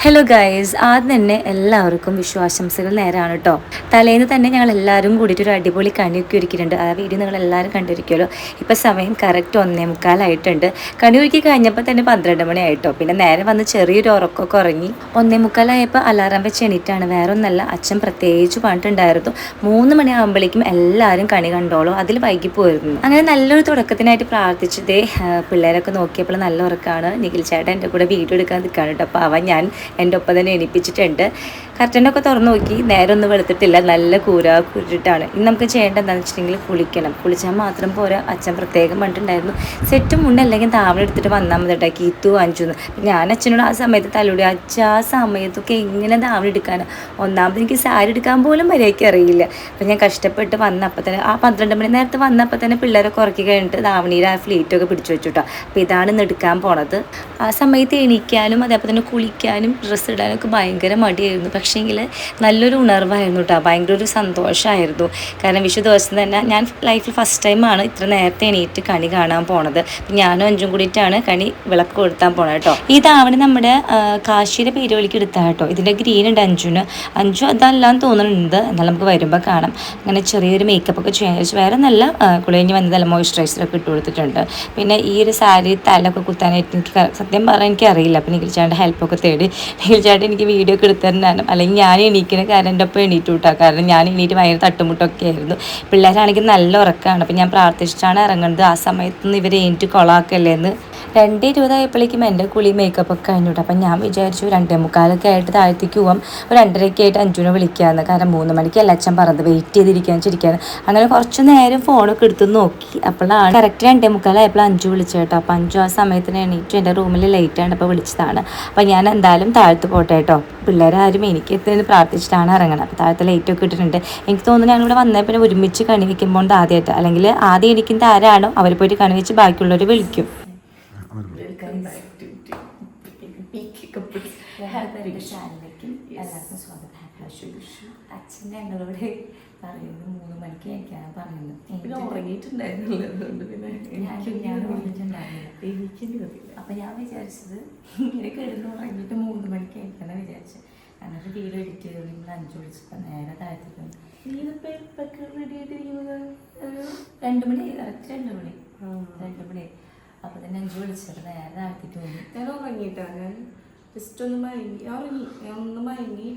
Hello guys, ആദ്യം തന്നെ എല്ലാവർക്കും വിശ്വാസംസകൾ നേരാണ് കേട്ടോ. തലേന്ന് തന്നെ ഞങ്ങൾ എല്ലാവരും കൂടിയിട്ട് ഒരു അടിപൊളി കണിയൊക്കെ ഒരുക്കിയിട്ടുണ്ട്. ആ വീഡിയോ നിങ്ങൾ എല്ലാവരും കണ്ടിരിക്കുമല്ലോ. ഇപ്പോൾ സമയം കറക്റ്റ് 1:45 കണി ഒരുക്കി കഴിഞ്ഞപ്പോൾ തന്നെ 12 മണിയായിട്ടോ. പിന്നെ നേരെ വന്ന് ചെറിയൊരു ഉറക്കമൊക്കെ ഉറങ്ങി 1:45 അലാറം വെച്ച് എണീറ്റാണ്. വേറെ ഒന്നല്ല, അച്ഛൻ പ്രത്യേകിച്ച് പറഞ്ഞിട്ടുണ്ടായിരുന്നു 3 മണിയാകുമ്പോഴേക്കും എല്ലാവരും കണി കണ്ടോളൂ, അതിൽ വൈകി പോയിരുന്നു. അങ്ങനെ നല്ലൊരു തുടക്കത്തിനായിട്ട് പ്രാർത്ഥിച്ചതേ. പിള്ളേരൊക്കെ നോക്കിയപ്പോൾ നല്ല ഉറക്കമാണ്. നിഖിൽ ചേട്ടൻ എൻ്റെ കൂടെ വീഡിയോ എടുക്കാൻ നിൽക്കുകയാണ് കേട്ടോ. അപ്പോൾ അവൻ ഞാൻ എൻ്റെ ഒപ്പം തന്നെ എണീപ്പിച്ചിട്ടുണ്ട്. കർട്ടനൊക്കെ തുറന്നു നോക്കി, നേരെ ഒന്നും വെളുത്തിട്ടില്ല, നല്ല കൂരിട്ടാണ്. ഇന്ന് നമുക്ക് ചെയ്യേണ്ടത് എന്താണെന്ന് വെച്ചിട്ടുണ്ടെങ്കിൽ കുളിക്കണം. കുളിച്ചാൽ മാത്രം പോരാ, അച്ഛൻ പ്രത്യേകം പറഞ്ഞിട്ടുണ്ടായിരുന്നു സെറ്റും മുണ്ട് അല്ലെങ്കിൽ താവളം എടുത്തിട്ട് വന്നാൽ മതി കേട്ടോ, കീത്തു അഞ്ചുന്ന്. ഞാൻ അച്ഛനോട് ആ സമയത്ത് തലൂടി, അച്ഛ ആ സമയത്തൊക്കെ എങ്ങനെ താവളം എടുക്കാനാണ്? ഒന്നാമത് എനിക്ക് സാരി എടുക്കാൻ പോലും മര്യാദയ്ക്ക് അറിയില്ല. അപ്പം ഞാൻ കഷ്ടപ്പെട്ട് വന്നപ്പോൾ തന്നെ ആ 12 മണി നേരത്തെ വന്നപ്പോൾ തന്നെ പിള്ളേരൊക്കെ ഉറക്കി കഴിഞ്ഞിട്ട് ധാവണിയിൽ ആ ഫ്ലീറ്റൊക്കെ പിടിച്ചു വെച്ചു കേട്ടോ. അപ്പോൾ ഇതാണ് ഇന്ന് എടുക്കാൻ പോണത്. ആ സമയത്ത് എണീക്കാനും അതേപോലെ തന്നെ കുളിക്കാനും ഡ്രസ്സ് ഇടാനൊക്കെ ഭയങ്കര മടിയായിരുന്നു. പക്ഷേങ്കിൽ നല്ലൊരു ഉണർവായിരുന്നു കേട്ടോ, ഭയങ്കര ഒരു സന്തോഷമായിരുന്നു. കാരണം വിഷു ദിവസം തന്നെ ഞാൻ ലൈഫിൽ ഫസ്റ്റ് ടൈമാണ് ഇത്ര നേരത്തെ എണീറ്റ് കണി കാണാൻ പോണത്. ഞാനും അഞ്ചും കൂടിയിട്ടാണ് കണി വിളക്ക് കൊടുത്താൻ പോണത് കേട്ടോ. ഈ ധാവണി നമ്മുടെ കാശിയുടെ പേരുവിളിക്ക് എടുത്താൽ കേട്ടോ. ഇതിൻ്റെ ഗ്രീൻ ഉണ്ട് അഞ്ചു അതല്ലാന്ന് തോന്നുന്നുണ്ട്, എന്നാൽ നമുക്ക് വരുമ്പോൾ കാണാം. അങ്ങനെ ചെറിയൊരു മേക്കപ്പ് ഒക്കെ ചെയ്യാൻ വെച്ച് വേറെ നല്ല കുളിഞ്ഞ് വന്നതല്ല, മോയ്സ്ചറൈസറൊക്കെ ഇട്ട് കൊടുത്തിട്ടുണ്ട്. പിന്നെ ഈ ഒരു സാരി തലൊക്കെ കുത്താനായിട്ട് എനിക്ക് സത്യം പറഞ്ഞാൽ എനിക്കറിയില്ല. അപ്പോൾ നിഖിൽ ചേട്ടൻ്റെ ഹെൽപ്പൊക്കെ തേടി നിഖിൽ ചേട്ടൻ എനിക്ക് വീഡിയോ ഒക്കെ എടുത്തു തരാനും, അല്ലെങ്കിൽ ഞാൻ എണീക്കുന്ന കാരണം എൻ്റെ ഒപ്പം എണീറ്റ് വിട്ടാൽ, കാരണം ഞാൻ എണീറ്റ് ഭയങ്കര തട്ടുമുട്ടൊക്കെ ആയിരുന്നു. പിള്ളേരാണെങ്കിൽ നല്ല ഉറക്കമാണ്. അപ്പോൾ ഞാൻ പ്രാർത്ഥിച്ചിട്ടാണ് ഇറങ്ങുന്നത്. ആ സമയത്തൊന്നും ഇവർ എണീറ്റ് കൊളാക്കല്ലേന്ന്. 2:20 എൻ്റെ കുളി മേക്കപ്പ് ഒക്കെ കഴിഞ്ഞിട്ട്. അപ്പം ഞാൻ വിചാരിച്ചു 2:45 ആയിട്ട് താഴത്തേക്ക് പോവാം, ഒരു 2:30 ആയിട്ട് അഞ്ചുവിനെ വിളിക്കാമെന്ന്. കാരണം 3 മണിക്ക് അല്ല അച്ഛൻ പറഞ്ഞത്, വെയിറ്റ് ചെയ്തിരിക്കാൻ ചിരിക്കാൻ. അങ്ങനെ കുറച്ച് നേരം ഫോണൊക്കെ എടുത്ത് നോക്കി. അപ്പോഴാണ് കറക്റ്റ് 2:45 അഞ്ചു വിളിച്ചു കേട്ടോ. അപ്പം അഞ്ചു ആ സമയത്തിന് എണീറ്റു. എൻ്റെ റൂമിൽ ലേറ്റ് ആണ് അപ്പോൾ വിളിച്ചതാണ്. അപ്പം ഞാൻ എന്തായാലും താഴത്ത് പോട്ടെ കേട്ടോ. പിള്ളേരാരും എനിക്ക് എത്തുന്നതിന് പ്രാർത്ഥിച്ചിട്ടാണ് ഇറങ്ങണം. അപ്പോൾ താഴത്തെ ലൈറ്റൊക്കെ ഇട്ടിട്ടുണ്ട്. എനിക്ക് തോന്നുന്നു ഞങ്ങളിവിടെ വന്നേ പിന്നെ ഒരുമിച്ച് കണി വയ്ക്കുമ്പോൾ ആദ്യമായിട്ട്, അല്ലെങ്കിൽ ആദ്യം എണീക്കുന്നത് ആരാണോ അവർ പോയിട്ട് കണി വെച്ച് ബാക്കിയുള്ളവർ വിളിക്കും. എല്ലാവർക്കും സ്വാഗതം. അച്ഛൻ ഞങ്ങളോട് പറയുന്നത് 3 മണിക്ക് കഴിക്കാനാണ് പറയുന്നത്. ഉറങ്ങിയിട്ടുണ്ടായിരുന്നില്ല, അപ്പം ഞാൻ വിചാരിച്ചത് ഇങ്ങനെ കിടന്ന് ഉറങ്ങിയിട്ട് 3 മണിക്ക് കഴിക്കാനാണ് വിചാരിച്ചത്. അങ്ങനെ വീഡിയോ എഡിറ്റ് ചെയ്ത് നിങ്ങൾ 5 വിളിച്ചപ്പോൾ നേരെ താഴ്ത്തിട്ടുണ്ട്. റെഡി ആയിട്ടിരിക്കുന്നത് ഒരു 2 മണി, കറക്റ്റ് 2 മണി. അപ്പോൾ തന്നെ 5 വിളിച്ചത് നേരെ താഴ്ത്തിട്ട് പോയി. ഞാൻ ഉറങ്ങിയിട്ടാണ്, ഞാൻ ജസ്റ്റ് ഒന്ന് മയങ്ങി മയങ്ങി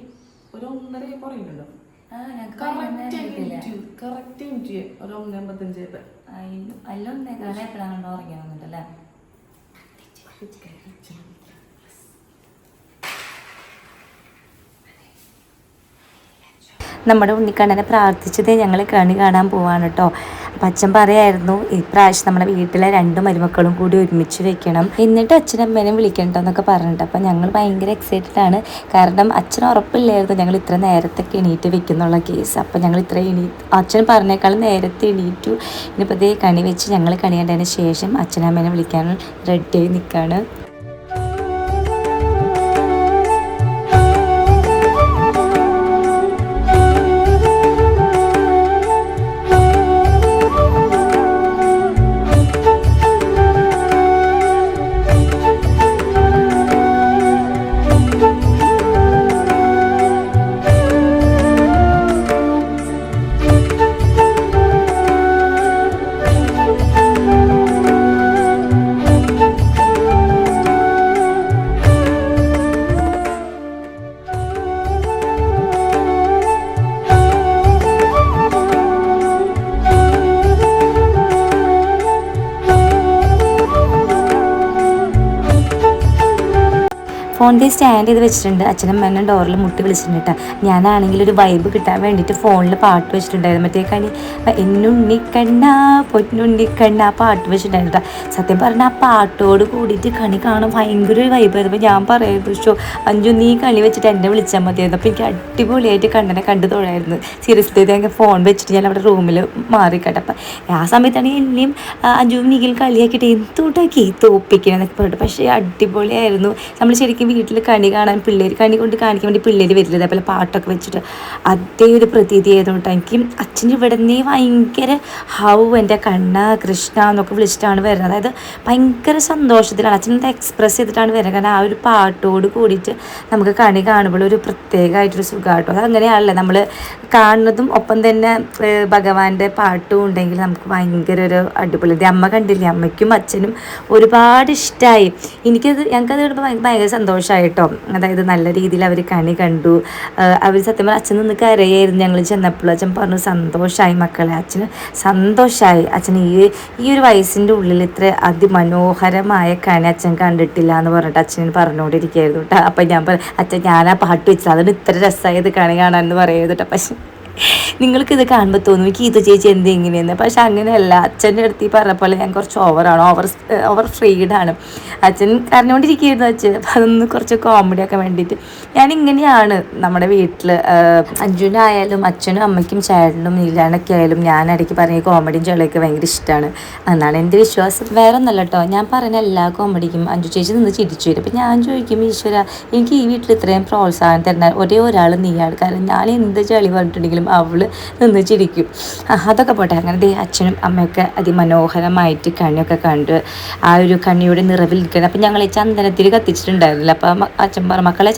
ഒരു 1:30 ഉറങ്ങിയിട്ടുണ്ടോ? കറക്റ്റ് മിനിറ്റ് ഒരു 1:55 അല്ല 1:15 എപ്പോഴാണ് ഉറങ്ങി വന്നിട്ടല്ലേ. നമ്മുടെ ഉണ്ണിക്കണ്ണനെ പ്രാർത്ഥിച്ചതേ ഞങ്ങൾ കണി കാണാൻ പോവാണ് കേട്ടോ. അപ്പം അച്ഛൻ പറയായിരുന്നു ഇപ്രാവശ്യം നമ്മുടെ വീട്ടിലെ 2 മരുമക്കളും കൂടി ഒരുമിച്ച് വെക്കണം, എന്നിട്ട് അച്ഛനമ്മേനെയും വിളിക്കണ്ടെന്നൊക്കെ പറഞ്ഞിട്ട്. അപ്പം ഞങ്ങൾ ഭയങ്കര എക്സൈറ്റഡ് ആണ്. കാരണം അച്ഛന് ഉറപ്പില്ലായിരുന്നു ഞങ്ങൾ ഇത്ര നേരത്തൊക്കെ എണീറ്റ് വെക്കുന്നുള്ള കേസ്. അപ്പം ഞങ്ങൾ അച്ഛൻ പറഞ്ഞേക്കാളും നേരത്തെ എണീറ്റു. ഇനിയിപ്പോൾ ഇതേ കണി വെച്ച് ഞങ്ങൾ കണി കണ്ടതിന് ശേഷം അച്ഛനമ്മേനെ വിളിക്കാൻ റെഡിയായി നിൽക്കുകയാണ്. ഫോണിൻ്റെ സ്റ്റാൻഡ് ചെയ്ത് വെച്ചിട്ടുണ്ട്. അച്ഛനമ്മേനെ ഡോറിൽ മുട്ടി വിളിച്ചിട്ടുണ്ട് കേട്ടോ. ഞാനാണെങ്കിൽ ഒരു വൈബ് കിട്ടാൻ വേണ്ടിയിട്ട് ഫോണിൽ പാട്ട് വെച്ചിട്ടുണ്ടായിരുന്നു. മറ്റേ കണി എന്നുണ്ണിക്കണ്ണ പൊന്നുണ്ണിക്കണ്ണ ആ പാട്ട് വെച്ചിട്ടുണ്ടായിരുന്നു കേട്ടോ. സത്യം പറഞ്ഞാൽ ആ പാട്ടോട് കൂടിയിട്ട് കണി കാണാൻ ഭയങ്കര ഒരു വൈബായിരുന്നു. അപ്പോൾ ഞാൻ പറയുന്നു ഷോ അഞ്ചു നീ കണി വെച്ചിട്ട് എന്നെ വിളിച്ചാൽ മതിയായിരുന്നു. അപ്പോൾ എനിക്ക് അടിപൊളിയായിട്ട് കണ്ണനെ കണ്ടു തൊഴായിരുന്നു. സീരിയസ്ലി ഞാൻ ഫോൺ വെച്ചിട്ട് ഞാൻ അവിടെ റൂമിൽ മാറിക്കട്ടെ. അപ്പം ആ സമയത്താണെങ്കിൽ എന്നെയും അഞ്ചും നീങ്കിലും കളിയാക്കിയിട്ട് എന്തുകൊണ്ടാക്കി തോപ്പിക്കണം എന്നൊക്കെ പറഞ്ഞിട്ട്. പക്ഷേ അടിപൊളിയായിരുന്നു. നമ്മൾ ശരിക്കും വീട്ടിൽ കണി കാണാൻ പിള്ളേർ കണി കൊണ്ട് കാണിക്കാൻ വേണ്ടി പിള്ളേർ വരില്ല, അതേപോലെ പാട്ടൊക്കെ വെച്ചിട്ട് അതേ ഒരു പ്രതീതി ആയിരുന്നു കേട്ടോ. എനിക്ക് അച്ഛൻ ഇവിടെ നിന്നേ ഭയങ്കര എൻ്റെ കണ്ണ കൃഷ്ണ എന്നൊക്കെ വിളിച്ചിട്ടാണ് വരുന്നത്. അതായത് ഭയങ്കര സന്തോഷത്തിലാണ് അച്ഛൻ എക്സ്പ്രസ് ചെയ്തിട്ടാണ് വരുന്നത്. കാരണം ആ ഒരു പാട്ടോട് കൂടിയിട്ട് നമുക്ക് കണി കാണുമ്പോൾ ഒരു പ്രത്യേകമായിട്ടൊരു സുഖമാട്ടോ. അതങ്ങനെയാണല്ലോ നമ്മൾ കാണുന്നതും ഒപ്പം തന്നെ ഭഗവാന്റെ പാട്ടും ഉണ്ടെങ്കിൽ നമുക്ക് ഭയങ്കര ഒരു അടിപൊളി. അമ്മ കണ്ടില്ലേ, അമ്മയ്ക്കും അച്ഛനും ഒരുപാട് ഇഷ്ടമായി. ഞങ്ങൾക്കത് കിട്ടുമ്പോൾ ഭയങ്കര സന്തോഷമായിട്ടോ. അതായത് നല്ല രീതിയിൽ അവർ കണി കണ്ടു. അവർ സത്യം പറഞ്ഞാൽ അച്ഛൻ നിന്ന് കരയായിരുന്നു ഞങ്ങൾ ചെന്നപ്പോൾ. അച്ഛൻ പറഞ്ഞു സന്തോഷമായി മക്കളെ, അച്ഛന് സന്തോഷമായി. അച്ഛൻ ഈ ഒരു വയസ്സിൻ്റെ ഉള്ളിൽ ഇത്ര അതിമനോഹരമായ കണി അച്ഛൻ കണ്ടിട്ടില്ല എന്ന് പറഞ്ഞിട്ട് അച്ഛൻ പറഞ്ഞുകൊണ്ടിരിക്കുകയായിരുന്നു കേട്ടോ. അപ്പം ഞാൻ അച്ഛൻ ഞാനാ പാട്ട് വെച്ചത്, അതിന് ഇത്ര രസമായത് കണി കാണാമെന്ന് പറയുന്നത് കേട്ടോ. പക്ഷെ നിങ്ങൾക്കിത് കാണുമ്പോൾ തോന്നും എനിക്ക് ഇത് ചേച്ചി എന്തെങ്ങനെയെന്ന്. പക്ഷെ അങ്ങനെയല്ല. അച്ഛൻ്റെ അടുത്ത് ഈ പറഞ്ഞ പോലെ ഞാൻ കുറച്ച് ഓവർ ഫ്രീഡാണ്. അച്ഛൻ കരഞ്ഞുകൊണ്ടിരിക്കുകയായിരുന്നു അച്ഛൻ. അപ്പം അതൊന്ന് കുറച്ച് കോമഡിയൊക്കെ വേണ്ടിയിട്ട് ഞാനിങ്ങനെയാണ് നമ്മുടെ വീട്ടിൽ. അഞ്ജുനായാലും അച്ഛനും അമ്മയ്ക്കും ചേട്ടനും നീലാനൊക്കെ ആയാലും ഞാൻ ഇടയ്ക്ക് പറഞ്ഞ കോമഡിയും ചെളിയൊക്കെ ഭയങ്കര ഇഷ്ടമാണ് എന്നാണ് എൻ്റെ വിശ്വാസം. വേറെ ഒന്നല്ല കേട്ടോ, ഞാൻ പറഞ്ഞ എല്ലാ കോമഡിക്കും അഞ്ജു ചേച്ചി നിന്ന് ചിരിച്ചു വരും. അപ്പം ഞാൻ ചോദിക്കും, ഈശ്വര എനിക്ക് ഈ വീട്ടിൽ ഇത്രയും പ്രോത്സാഹനം തരുന്ന ഒരേ ഒരാൾ നീയാണ്. കാരണം ഞാൻ എന്ത് ചെളി പറഞ്ഞിട്ടുണ്ടെങ്കിലും അവൾ നിന്ന് ചിരിക്കും. അതൊക്കെ പോട്ടെ. അങ്ങനെ അച്ഛനും അമ്മയൊക്കെ അതിമനോഹരമായിട്ട് കണിയൊക്കെ കണ്ട് ആ ഒരു കണിയുടെ നിറവിൽ നിൽക്കുന്നത്. അപ്പം ഞങ്ങൾ ഈ ചന്ദനത്തിരി കത്തിച്ചിട്ടുണ്ടായിരുന്നില്ല. അപ്പം അച്ഛൻ പറഞ്ഞു മക്കളെ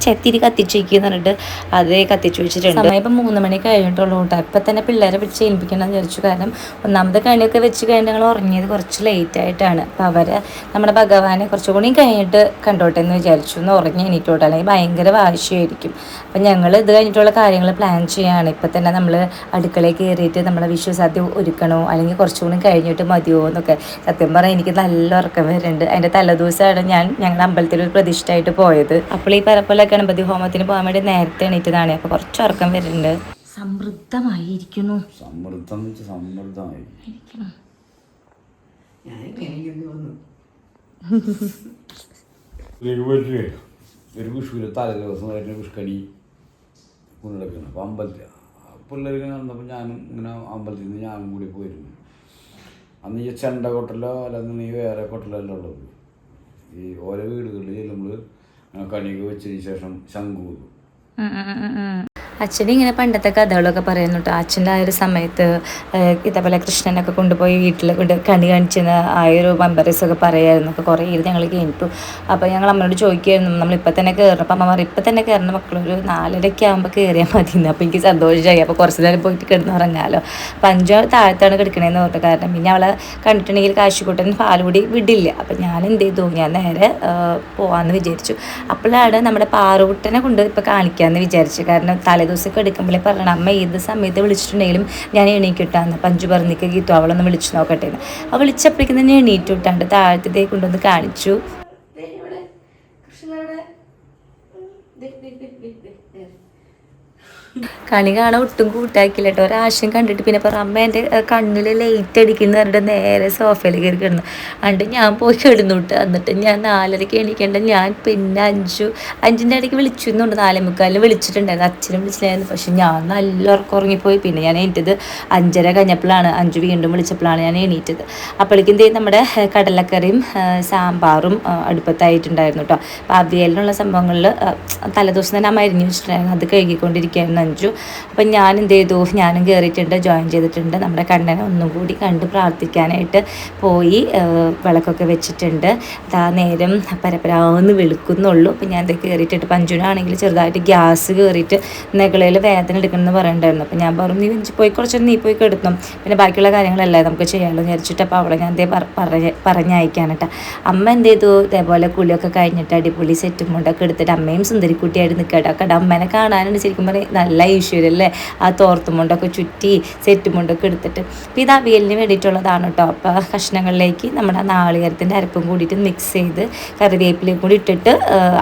ചെത്തിരി കത്തിച്ചിരിക്കുന്നു പറഞ്ഞിട്ട് അതേ കത്തിച്ചു വെച്ചിട്ടുണ്ട്. സമയം ഇപ്പം 3 മണി കഴിഞ്ഞിട്ടുള്ളൂ കേട്ടോ. ഇപ്പം തന്നെ പിള്ളേരെ പിടിച്ച് ഏൽപ്പിക്കണം വിചാരിച്ചു. കാരണം ഒന്നാമത്തെ കണിയൊക്കെ വെച്ച് കഴിഞ്ഞ് ഞങ്ങൾ ഉറങ്ങിയത് കുറച്ച് ലേറ്റ് ആയിട്ടാണ്. അപ്പം അവരെ നമ്മുടെ ഭഗവാനെ കുറച്ചുകൂടി കഴിഞ്ഞിട്ട് കണ്ടോട്ടെ എന്ന് വിചാരിച്ചു. ഒന്ന് ഉറങ്ങി എണീറ്റോട്ടെ, അല്ലെങ്കിൽ ഭയങ്കര വാശിയായിരിക്കും. അപ്പം ഞങ്ങൾ ഇത് കഴിഞ്ഞിട്ടുള്ള കാര്യങ്ങൾ പ്ലാൻ ചെയ്യാണ്. ഇപ്പം തന്നെ നമ്മൾ അടുക്കളയിൽ കയറിയിട്ട് നമ്മളെ വിശ്വസാധ്യ ഒരുക്കണോ അല്ലെങ്കിൽ കുറച്ചുകൂടി കഴിഞ്ഞിട്ട് മതിയോ എന്നൊക്കെ. സത്യം പറഞ്ഞാൽ എനിക്ക് നല്ല ഉറക്കം വരുന്നുണ്ട്. അതിൻ്റെ തലേദിവസമാണ് ഞങ്ങളുടെ അമ്പലത്തിൽ ഒരു പ്രതിഷ്ഠയായിട്ട് പോയത്. അപ്പോൾ ഈ പരപ്പോലെ ഗണപതി ഹോമത്തിന് പോകാൻ വേണ്ടി നേരത്തെ എണീറ്റതാണ്. അപ്പോൾ കുറച്ച് ഉറക്കം വരുന്നുണ്ട്. സമൃദ്ധമായിരിക്കുന്നു. ഒരു വിഷുവിലെ തലേദിവസം വിഷുക്കണി കൊണ്ടുനടക്കണം. അപ്പോൾ അമ്പലത്തിൽ പിള്ളേർക്ക് നടന്നപ്പോൾ ഞാനും ഇങ്ങനെ അമ്പലത്തിൽ നിന്ന് ഞാനും കൂടി പോയിരുന്നു. അന്ന് ഈ ചെണ്ട കൊട്ടലോ അല്ലെങ്കിൽ വേറെ കൊട്ടലോ എല്ലാം ഉള്ളത്. ഈ ഓരോ വീടുകളിൽ ചെല്ലുമ്പോൾ കണിയൊക്കെ വെച്ചതിന് ശേഷം ശംഖു ഊതും. അച്ഛൻ ഇങ്ങനെ പണ്ടത്തെ കഥകളൊക്കെ പറയുന്നു കേട്ടോ. അച്ഛൻ്റെ ആ ഒരു സമയത്ത് ഇതേപോലെ കൃഷ്ണനൊക്കെ കൊണ്ടുപോയി വീട്ടിൽ കൊണ്ട് കണി കാണിച്ചെന്ന് ആ ഒരു മെമ്പറീസൊക്കെ പറയായിരുന്നു. അപ്പോൾ കുറേ ഇത് ഞങ്ങൾ കേട്ടു. അപ്പോൾ ഞങ്ങൾ അമ്മയോട് ചോദിക്കുമായിരുന്നു നമ്മളിപ്പോൾ തന്നെ കയറണം. അപ്പം അമ്മ പറയും ഇപ്പം തന്നെ കയറണം മക്കളൊരു 4:30 ആകുമ്പോൾ കയറിയാൽ മതിയെന്ന്. അപ്പോൾ എനിക്ക് സന്തോഷമായി. അപ്പോൾ കുറച്ച് നേരം പോയിട്ട് കിടന്നുറങ്ങാമല്ലോ. അപ്പം 5 താഴത്താണ് കിടക്കണേന്ന് പറഞ്ഞു. കാരണം പിന്നെ അവളെ കണ്ടിട്ടുണ്ടെങ്കിൽ കാശിക്കൂട്ടൻ പാലുകൂടി വിടില്ല. അപ്പം ഞാൻ എന്ത് ചെയ്തു, ഞാൻ നേരെ പോകാമെന്ന് വിചാരിച്ചു. അപ്പോഴാണ് നമ്മുടെ പാറുകുട്ടനെ കൊണ്ട് ഇപ്പോൾ കാണിക്കാമെന്ന് വിചാരിച്ചു. കാരണം ദിവസമൊക്കെ എടുക്കുമ്പോഴേ പറയണം അമ്മ ഏത് സമയത്ത് വിളിച്ചിട്ടുണ്ടെങ്കിലും ഞാൻ എണീക്കിട്ടാന്ന്. പഞ്ചു പറഞ്ഞിക്ക് ഗീത്തു അവളൊന്ന് വിളിച്ചു നോക്കട്ടെ എന്ന്. അവൾ വിളിച്ചപ്പോഴേക്കും തന്നെ എണീറ്റ് വിട്ടാണ്ട് താഴത്തെ കൊണ്ടൊന്ന് കാണിച്ചു. കണി കാണാൻ ഒട്ടും കൂട്ടാക്കില്ല കേട്ടോ. ഒരാശയം കണ്ടിട്ട് പിന്നെ പറഞ്ഞു അമ്മ എൻ്റെ കണ്ണിൽ ലൈറ്റ് അടിക്കുന്ന പറഞ്ഞിട്ട് നേരെ സോഫയിൽ കയറി കിടന്നു. എന്നിട്ട് ഞാൻ പോയി കിടന്നു വിട്ട്. എന്നിട്ട് ഞാൻ 4:30 എണീക്കേണ്ട ഞാൻ പിന്നെ 5:05 ഇടയ്ക്ക് വിളിച്ചു എന്നുണ്ട്. 4:45 വിളിച്ചിട്ടുണ്ടായിരുന്നു. അച്ഛനും വിളിച്ചിട്ടുണ്ടായിരുന്നു. പക്ഷെ ഞാൻ നല്ല ഉറങ്ങിപ്പോയി. പിന്നെ ഞാൻ എണീറ്റത് 5:30 കഴിഞ്ഞപ്പോഴാണ്. 5 വീണ്ടും വിളിച്ചപ്പോഴാണ് ഞാൻ എണീറ്റത്. അപ്പോഴേക്കും എന്തേലും നമ്മുടെ കടലക്കറിയും സാമ്പാറും അടുപ്പത്തായിട്ടുണ്ടായിരുന്നു കേട്ടോ. അപ്പോൾ അവിയലിനുള്ള സംഭവങ്ങളിൽ തലേദിവസം തന്നെ അമ്മ അരിഞ്ഞു വെച്ചിട്ടുണ്ടായിരുന്നു. അത് കഴുകിക്കൊണ്ടിരിക്കുകയായിരുന്നു അഞ്ചു. അപ്പം ഞാൻ എന്ത് ചെയ്തു, ഞാനും കയറിയിട്ടുണ്ട്, ജോയിൻ ചെയ്തിട്ടുണ്ട്. നമ്മുടെ കണ്ണനെ ഒന്നും കൂടി കണ്ട് പ്രാർത്ഥിക്കാനായിട്ട് പോയി. വിളക്കൊക്കെ വെച്ചിട്ടുണ്ട്. അതാ നേരം പരപരാന്ന് വെളുക്കുന്നുള്ളൂ. അപ്പം ഞാൻ ഇത് കയറിയിട്ടിട്ട് പഞ്ചുനാണെങ്കിൽ ചെറുതായിട്ട് ഗ്യാസ് കയറിയിട്ട് നെകളയിൽ വേദന എടുക്കണമെന്ന് പറയണ്ടായിരുന്നു. അപ്പം ഞാൻ പറഞ്ഞു നീ പോയി കുറച്ചൊരു നീ പോയി കിടന്നു, പിന്നെ ബാക്കിയുള്ള കാര്യങ്ങളല്ലേ നമുക്ക് ചെയ്യാമല്ലോ എന്ന് വിചാരിച്ചിട്ട്. അപ്പോൾ അവളെ ഞാൻ പറഞ്ഞയക്കാൻ കേട്ടോ. അമ്മ എന്ത് ചെയ്തു, ഇതേപോലെ കുളിയൊക്കെ കഴിഞ്ഞിട്ട് അടിപൊളി സെറ്റും കൊണ്ടൊക്കെ എടുത്തിട്ട് അമ്മയും സുന്ദരിക്കുട്ടിയായിട്ട് നിൽക്കട്ടെ. കട അമ്മേനെ കാണാനുണ്ട് ശരിക്കും പറഞ്ഞാൽ നല്ല ഐശ്വര്യല്ലേ. ആ തോർത്തുമുണ്ടൊക്കെ ചുറ്റി സെറ്റുമുണ്ടൊക്കെ എടുത്തിട്ട്. അപ്പോൾ ഇത് അവിയലിന് വേണ്ടിയിട്ടുള്ളതാണ് കേട്ടോ. അപ്പോൾ കഷ്ണങ്ങളിലേക്ക് നമ്മുടെ നാളികേരത്തിൻ്റെ അരപ്പും കൂടിയിട്ട് മിക്സ് ചെയ്ത് കറിവേപ്പിലയും കൂടി ഇട്ടിട്ട്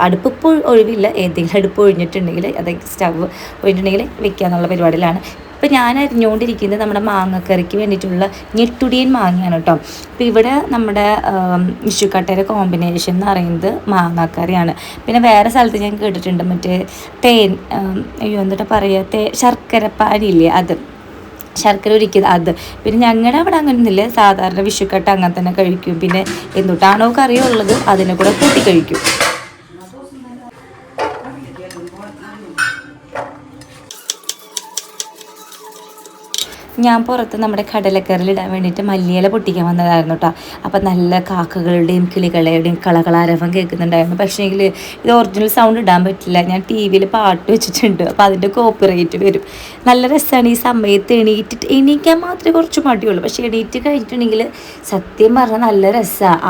അടുപ്പ് ഇപ്പോൾ ഒഴിവില്ല, ഏതെങ്കിലും അടുപ്പ് ഒഴിഞ്ഞിട്ടുണ്ടെങ്കിൽ അതായത് സ്റ്റവ് ഒഴിഞ്ഞിട്ടുണ്ടെങ്കിൽ വെക്കുക എന്നുള്ള പരിപാടിയിലാണ്. ഇപ്പോൾ ഞാൻ അരിഞ്ഞുകൊണ്ടിരിക്കുന്നത് നമ്മുടെ മാങ്ങക്കറിക്ക് വേണ്ടിയിട്ടുള്ള ഞെട്ടുടിയൻ മാങ്ങയാണ് കേട്ടോ. അപ്പോൾ ഇവിടെ നമ്മുടെ വിഷുക്കട്ടയുടെ കോമ്പിനേഷൻ എന്ന് പറയുന്നത് മാങ്ങാക്കറിയാണ്. പിന്നെ വേറെ സ്ഥലത്ത് ഞാൻ കേട്ടിട്ടുണ്ട് മറ്റേ എന്നിട്ട് പറയുക ശർക്കരപ്പാനില്ലേ, അത് ശർക്കര ഒരിക്കത് അത്. പിന്നെ ഞങ്ങളുടെ അവിടെ അങ്ങനെയൊന്നുമില്ല, സാധാരണ വിഷുക്കട്ട അങ്ങനെ തന്നെ കഴിക്കും. പിന്നെ എന്തുട്ടാണോ കറിയുള്ളത് അതിനെ കൂടെ കൂട്ടി കഴിക്കും. ഞാൻ പുറത്ത് നമ്മുടെ കടലക്കറിലിടാൻ വേണ്ടിയിട്ട് മല്ലിയില പൊട്ടിക്കാൻ വന്നതായിരുന്നു കേട്ടോ. അപ്പം നല്ല കാക്കകളുടെയും കിളികളുടെയും കളകളാരവം കേൾക്കുന്നുണ്ടായിരുന്നു. പക്ഷേങ്കിൽ ഇത് ഒറിജിനൽ സൗണ്ട് ഇടാൻ പറ്റില്ല. ഞാൻ ടി വിയിൽ പാട്ട് വെച്ചിട്ടുണ്ട്, അപ്പോൾ അതിൻ്റെ കോപ്പിറൈറ്റ് വരും. നല്ല രസമാണ് ഈ സമയത്ത് എണീക്കാൻ മാത്രമേ കുറച്ച് മടിയുള്ളൂ. പക്ഷേ എണീറ്റ് കഴിഞ്ഞിട്ടുണ്ടെങ്കിൽ സത്യം പറഞ്ഞാൽ നല്ല രസമാണ്.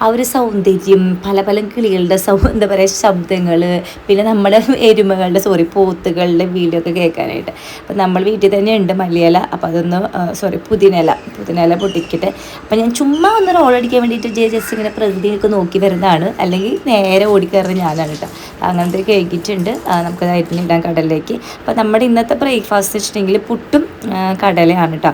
ആ ഒരു സൗന്ദര്യം, പല പല കിളികളുടെ എന്താ പറയുക ശബ്ദങ്ങൾ, പിന്നെ നമ്മുടെ എരുമകളുടെ പോത്തുകളുടെ വീഡിയോ ഒക്കെ കേൾക്കാനായിട്ട്. അപ്പം നമ്മൾ വീട്ടിൽ തന്നെ ഉണ്ട് മല്ലിയില. അപ്പോൾ അതൊന്ന് പുതിനയില പൊട്ടിക്കട്ടെ. അപ്പം ഞാൻ ചുമ്മാ ഒന്ന് റോൾ അടിക്കാൻ വേണ്ടിയിട്ട് ജസ്റ്റ് ഇങ്ങനെ പ്രകൃതിയൊക്കെ നോക്കി വരുന്നതാണ്, അല്ലെങ്കിൽ നേരെ ഓടിക്കയറുന്ന ഞാനാണ് കേട്ടോ. അങ്ങനത്തെ കേൾക്കിയിട്ടുണ്ട്. നമുക്കതായിട്ട് ഇടാൻ കടലിലേക്ക്. അപ്പം നമ്മുടെ ഇന്നത്തെ ബ്രേക്ക്ഫാസ്റ്റ് വെച്ചിട്ടുണ്ടെങ്കിൽ പുട്ടും കടലയാണ് കേട്ടോ.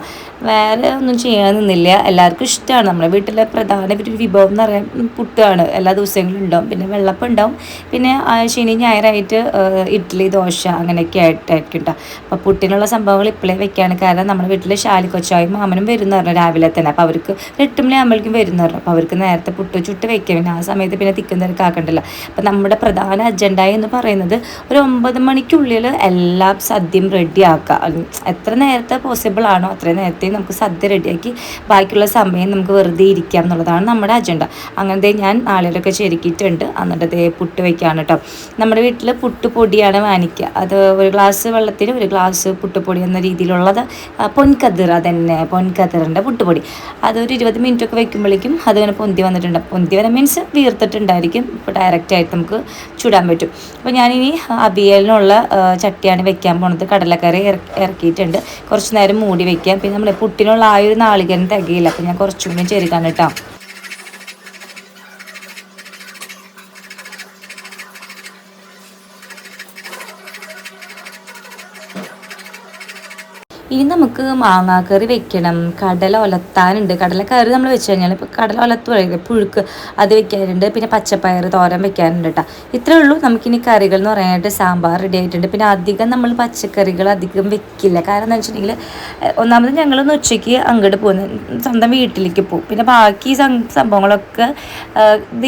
വേറെ ഒന്നും ചെയ്യാൻ നിന്നില്ല. എല്ലാവർക്കും ഇഷ്ടമാണ്. നമ്മുടെ വീട്ടിലെ പ്രധാന ഒരു വിഭവം എന്ന് പറയാൻ പുട്ടാണ്. എല്ലാ ദിവസങ്ങളും ഉണ്ടാവും. പിന്നെ വെള്ളപ്പം ഉണ്ടാവും. പിന്നെ ശനി ഞായറായിട്ട് ഇഡ്ഡലി ദോശ അങ്ങനെയൊക്കെ ആയിട്ടായിരിക്കും കേട്ടോ. അപ്പോൾ പുട്ടിനുള്ള സംഭവങ്ങൾ ഇപ്പോഴേ വെക്കുകയാണ്. കാരണം നമ്മുടെ വീട്ടിൽ ശാലിക്കൊച്ചായും മാമനും വരുന്ന പറഞ്ഞു രാവിലെ തന്നെ. അപ്പോൾ അവർക്ക് 8 മണിയാകുമ്പോഴേക്കും വരുന്ന പറഞ്ഞു. അപ്പോൾ അവർക്ക് നേരത്തെ പുട്ട് ചുട്ട് വെക്കാം. പിന്നെ ആ സമയത്ത് പിന്നെ തിക്കും തിരക്കാക്കണ്ടല്ലോ. അപ്പോൾ നമ്മുടെ പ്രധാന അജണ്ട എന്ന് പറയുന്നത് ഒരു 9 മണിക്കുള്ളിൽ എല്ലാം സദ്യയും റെഡിയാക്കുക. എത്ര നേരത്തെ പോസിബിൾ ആണോ അത്രയും നേരത്തെ നമുക്ക് സദ്യ റെഡിയാക്കി ബാക്കിയുള്ള സമയം നമുക്ക് വെറുതെ ഇരിക്കാം എന്നുള്ളതാണ് നമ്മുടെ അജണ്ട. അങ്ങനത്തെ ഞാൻ നാളിലൊക്കെ ചെരുക്കിയിട്ടുണ്ട്. എന്നിട്ട് പുട്ട് വയ്ക്കുകയാണ് കേട്ടോ. നമ്മുടെ വീട്ടിൽ പുട്ടുപൊടിയാണ് വാങ്ങിക്കുക. അത് ഒരു ഗ്ലാസ് വെള്ളത്തിന് ഒരു ഗ്ലാസ് പുട്ടുപൊടി എന്ന രീതിയിലുള്ളത് പൊൻകതിർ, അതന്നെ പൊൻകതിറിൻ്റെ പുട്ടുപൊടി. അതൊരു 20 മിനിറ്റൊക്കെ വയ്ക്കുമ്പോഴേക്കും അതിങ്ങനെ പൊന്തി വന്നിട്ടുണ്ട്. പൊന്തി വരാൻ മീൻസ് വീർത്തിട്ടുണ്ടായിരിക്കും. ഇപ്പോൾ ഡയറക്റ്റായിട്ട് നമുക്ക് ചുടാൻ പറ്റും. അപ്പോൾ ഞാനിനി അവിയലിനുള്ള ചട്ടിയാണ് വെക്കാൻ പോണത്. കടലക്കറി ഇറക്കിയിട്ടുണ്ട്. കുറച്ച് നേരം മൂടി വയ്ക്കാം. പിന്നെ നമ്മൾ പുട്ടിനുള്ള ആ ഒരു നാളികേരം തികയില്ല. അപ്പോൾ ഞാൻ കുറച്ചും കൂടി ചേർക്കാൻ കേട്ടോ. ഇനി നമുക്ക് മാങ്ങാക്കറി വെക്കണം. കടല ഒലത്താനുണ്ട്. കടലക്കറി നമ്മൾ വെച്ച് കഴിഞ്ഞാൽ ഇപ്പോൾ കടല ഒലത്ത് പറയുന്നത് പുഴുക്ക് അത് വെക്കാനുണ്ട്. പിന്നെ പച്ചപ്പയർ തോരൻ വെക്കാനുണ്ട് കേട്ടോ. ഇത്രേ ഉള്ളൂ. നമുക്കിനി കറികൾ എന്ന് പറയാനായിട്ട് സാമ്പാർ റെഡി ആയിട്ടുണ്ട്. പിന്നെ അധികം നമ്മൾ പച്ചക്കറികൾ അധികം വെക്കില്ല. കാരണം എന്താ വെച്ചിട്ടുണ്ടെങ്കിൽ ഒന്നാമത് ഞങ്ങളൊന്ന് ഉച്ചയ്ക്ക് അങ്ങോട്ട് പോകുന്നത് സ്വന്തം വീട്ടിലേക്ക് പോകും. പിന്നെ ബാക്കി സംഭവങ്ങളൊക്കെ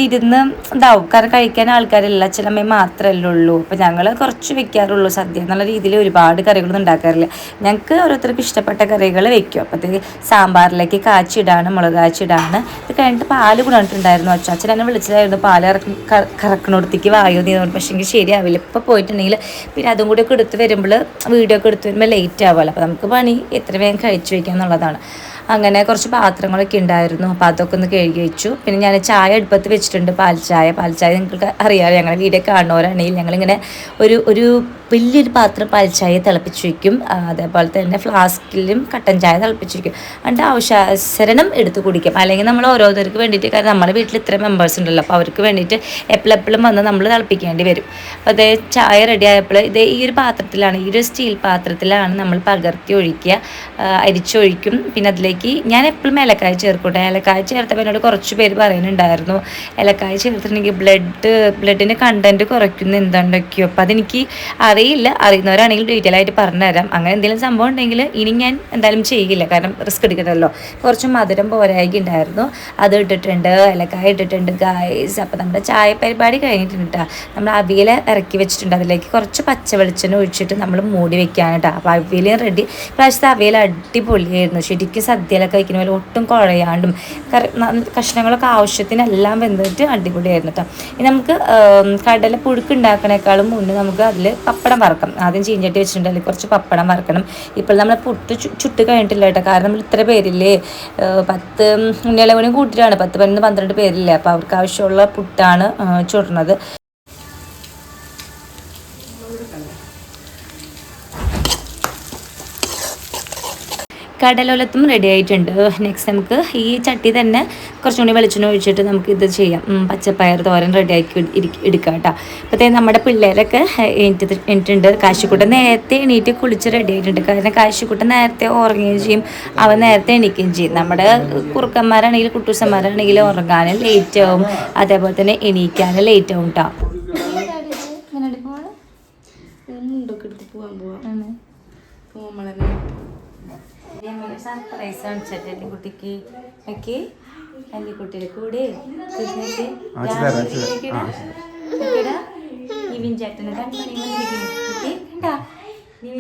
ഇരുന്ന് ഇതാവും. കാരണം കഴിക്കാൻ ആൾക്കാരില്ല, അച്ഛനമ്മ മാത്രമല്ലേ ഉള്ളൂ. അപ്പോൾ ഞങ്ങൾ കുറച്ച് വെക്കാറുള്ളൂ. സദ്യ എന്നുള്ള രീതിയിൽ ഒരുപാട് കറികളൊന്നും ഉണ്ടാക്കാറില്ല. ഞങ്ങൾക്ക് ഓരോരുത്തർക്ക് ഇഷ്ടപ്പെട്ട കറികൾ വെക്കും. അപ്പോഴത്തേക്ക് സാമ്പാറിലേക്ക് കാച്ചിടാണ്, മുളക് കാച്ചിടാണ്. ഇത് കഴിഞ്ഞിട്ട് പാല് കൊണ്ടിട്ടുണ്ടായിരുന്നു. അച്ഛൻ എന്നെ വിളിച്ചതായിരുന്നു പാല് കറക്കണോടത്തേക്ക് വായു നീ. പക്ഷേ എങ്കിൽ ശരിയാവില്ല. ഇപ്പോൾ പോയിട്ടുണ്ടെങ്കിൽ പിന്നെ അതും കൂടി ഒക്കെ എടുത്ത് വരുമ്പോൾ വീഡിയോ ഒക്കെ എടുത്ത് വരുമ്പോൾ ലേറ്റ് ആവുമല്ലോ. അപ്പോൾ നമുക്ക് പണി എത്ര വേഗം കഴിച്ചു വയ്ക്കുക എന്നുള്ളതാണ്. അങ്ങനെ കുറച്ച് പാത്രങ്ങളൊക്കെ ഉണ്ടായിരുന്നു. അപ്പോൾ അതൊക്കെ ഒന്ന് കഴുകി വെച്ചു. പിന്നെ ഞാൻ ചായ അടുപ്പത്ത് വെച്ചിട്ടുണ്ട്. പാൽച്ചായ നിങ്ങൾക്ക് അറിയാമല്ലോ, ഞങ്ങളുടെ വീഡിയോ കാണുന്നവരാണെങ്കിൽ ഞങ്ങളിങ്ങനെ ഒരു വലിയൊരു പാത്രം പാൽച്ചായ തിളപ്പിച്ച് വയ്ക്കും. അതേപോലെ തന്നെ ഫ്ലാസ്കിലും കട്ടൻ ചായ തിളപ്പിച്ച് വയ്ക്കും. എന്നിട്ട് ആവശ്യാനുസരണം എടുത്ത് കുടിക്കും. അല്ലെങ്കിൽ നമ്മൾ ഓരോരുത്തർക്ക് വേണ്ടിയിട്ട്, കാരണം നമ്മുടെ വീട്ടിൽ ഇത്ര മെമ്പേഴ്സ് ഉണ്ടല്ലോ, അപ്പോൾ അവർക്ക് വേണ്ടിയിട്ട് എപ്പോഴും വന്ന് നമ്മൾ തിളപ്പിക്കേണ്ടി വരും. അപ്പോൾ അതേ ചായ റെഡി ആയപ്പോൾ ഈ ഒരു പാത്രത്തിലാണ്, ഈ ഒരു സ്റ്റീൽ പാത്രത്തിലാണ് നമ്മൾ പകർത്തി ഒഴിക്കുക. അരിച്ചൊഴിക്കും. പിന്നെ അതിലേക്ക് ഞാൻ എപ്പോഴും ഏലക്കായ ചേർക്കട്ടെ. ഏലക്കായ ചേർത്തപ്പോൾ എന്നോട് കുറച്ച് പേര് പറയുന്നുണ്ടായിരുന്നു ഏലക്കായ ചേർത്തിട്ടുണ്ടെങ്കിൽ ബ്ലഡിൻ്റെ കണ്ടൻറ്റ് കുറയ്ക്കുന്ന എന്തുണ്ടൊക്കെയോ. അപ്പോൾ അതെനിക്ക് അറിയില്ല. അറിയുന്നവരാണെങ്കിൽ ഡീറ്റെയിൽ ആയിട്ട് പറഞ്ഞുതരാം. അങ്ങനെ എന്തെങ്കിലും സംഭവം ഉണ്ടെങ്കിൽ ഇനി ഞാൻ എന്തായാലും ചെയ്യില്ല, കാരണം റിസ്ക് എടുക്കണമല്ലോ. കുറച്ച് മധുരം പോരായി ഉണ്ടായിരുന്നു, അത് ഇട്ടിട്ടുണ്ട്. ഏലക്കായ ഇട്ടിട്ടുണ്ട് ഗായ്സ്. അപ്പോൾ നമ്മുടെ ചായ പരിപാടി കഴിഞ്ഞിട്ടുണ്ട് കേട്ടോ. നമ്മൾ അവിയൽ ഇറക്കി വെച്ചിട്ടുണ്ട്. അതിലേക്ക് കുറച്ച് പച്ച വെളിച്ചെണ്ണ ഒഴിച്ചിട്ട് നമ്മൾ മൂടി വെക്കുകയാണ് കേട്ടോ. അപ്പോൾ അവിയൽ റെഡി. പ്രാവശ്യത്തെ അവിയൽ അടിപൊളിയായിരുന്നു. ശരിക്കും സദ്യയിലൊക്കെ വയ്ക്കുന്ന പോലെ ഒട്ടും കുഴയാണ്ടും കഷ്ണങ്ങളൊക്കെ ആവശ്യത്തിനെല്ലാം വെന്തിട്ട് അടിപൊളിയായിരുന്നു കേട്ടോ. ഇനി നമുക്ക് കടല പുഴുക്ക് ഉണ്ടാക്കണേക്കാളും മുന്നേ നമുക്ക് അതിൽ പപ്പടം വറക്കാം. ആദ്യം ചീഞ്ചട്ടി വെച്ചിട്ടുണ്ട്, അതിൽ കുറച്ച് പപ്പടം വറക്കണം. ഇപ്പോൾ നമ്മൾ പുട്ട് ചുട്ട് കഴിഞ്ഞിട്ടില്ല കേട്ടോ. കാരണം നമ്മൾ ഇത്ര പേരില്ലേ, 10 ഉണ്ണികളെ കൂട്ടിയിട്ടാണ് 10, 11, 12 പേരില്ലേ. അപ്പോൾ അവർക്ക് ആവശ്യമുള്ള പുട്ടാണ് ചുടുന്നത്. കടലോലത്തും റെഡി ആയിട്ടുണ്ട്. നെക്സ്റ്റ് നമുക്ക് ഈ ചട്ടി തന്നെ കുറച്ചും കൂടി വെളിച്ചെണ്ണ ഒഴിച്ചിട്ട് നമുക്ക് ഇത് ചെയ്യാം. പച്ചപ്പയർ തോരൻ റെഡിയാക്കി എടുക്കാം കേട്ടോ. അപ്പോഴത്തേക്കും നമ്മുടെ പിള്ളേരൊക്കെ എണീറ്റിട്ടുണ്ട്. കാശിക്കുട്ടൻ നേരത്തെ എണീറ്റ് കുളിച്ച് റെഡി ആയിട്ടുണ്ട്. കാരണം കാശിക്കുട്ടൻ നേരത്തെ ഉറങ്ങുകയും ചെയ്യും, അവൻ നേരത്തെ എണീക്കുകയും ചെയ്യും. നമ്മുടെ കുറുക്കന്മാരാണെങ്കിലും കുട്ടൂസന്മാരാണെങ്കിലും ഉറങ്ങാനും ലേറ്റ് ആവും, അതേപോലെ തന്നെ എണീക്കാനും ലേറ്റ് ആവും കേട്ടോ. മുണ്ടൊക്കെ എടുത്ത് പോവാൻ സർപ്രൈസ് കാണിച്ചിട്ട് കുട്ടിക്ക് ഒക്കെ അല്ലിക്കുട്ടിയുടെ കൂടെ നിവിൻ ചേട്ടന്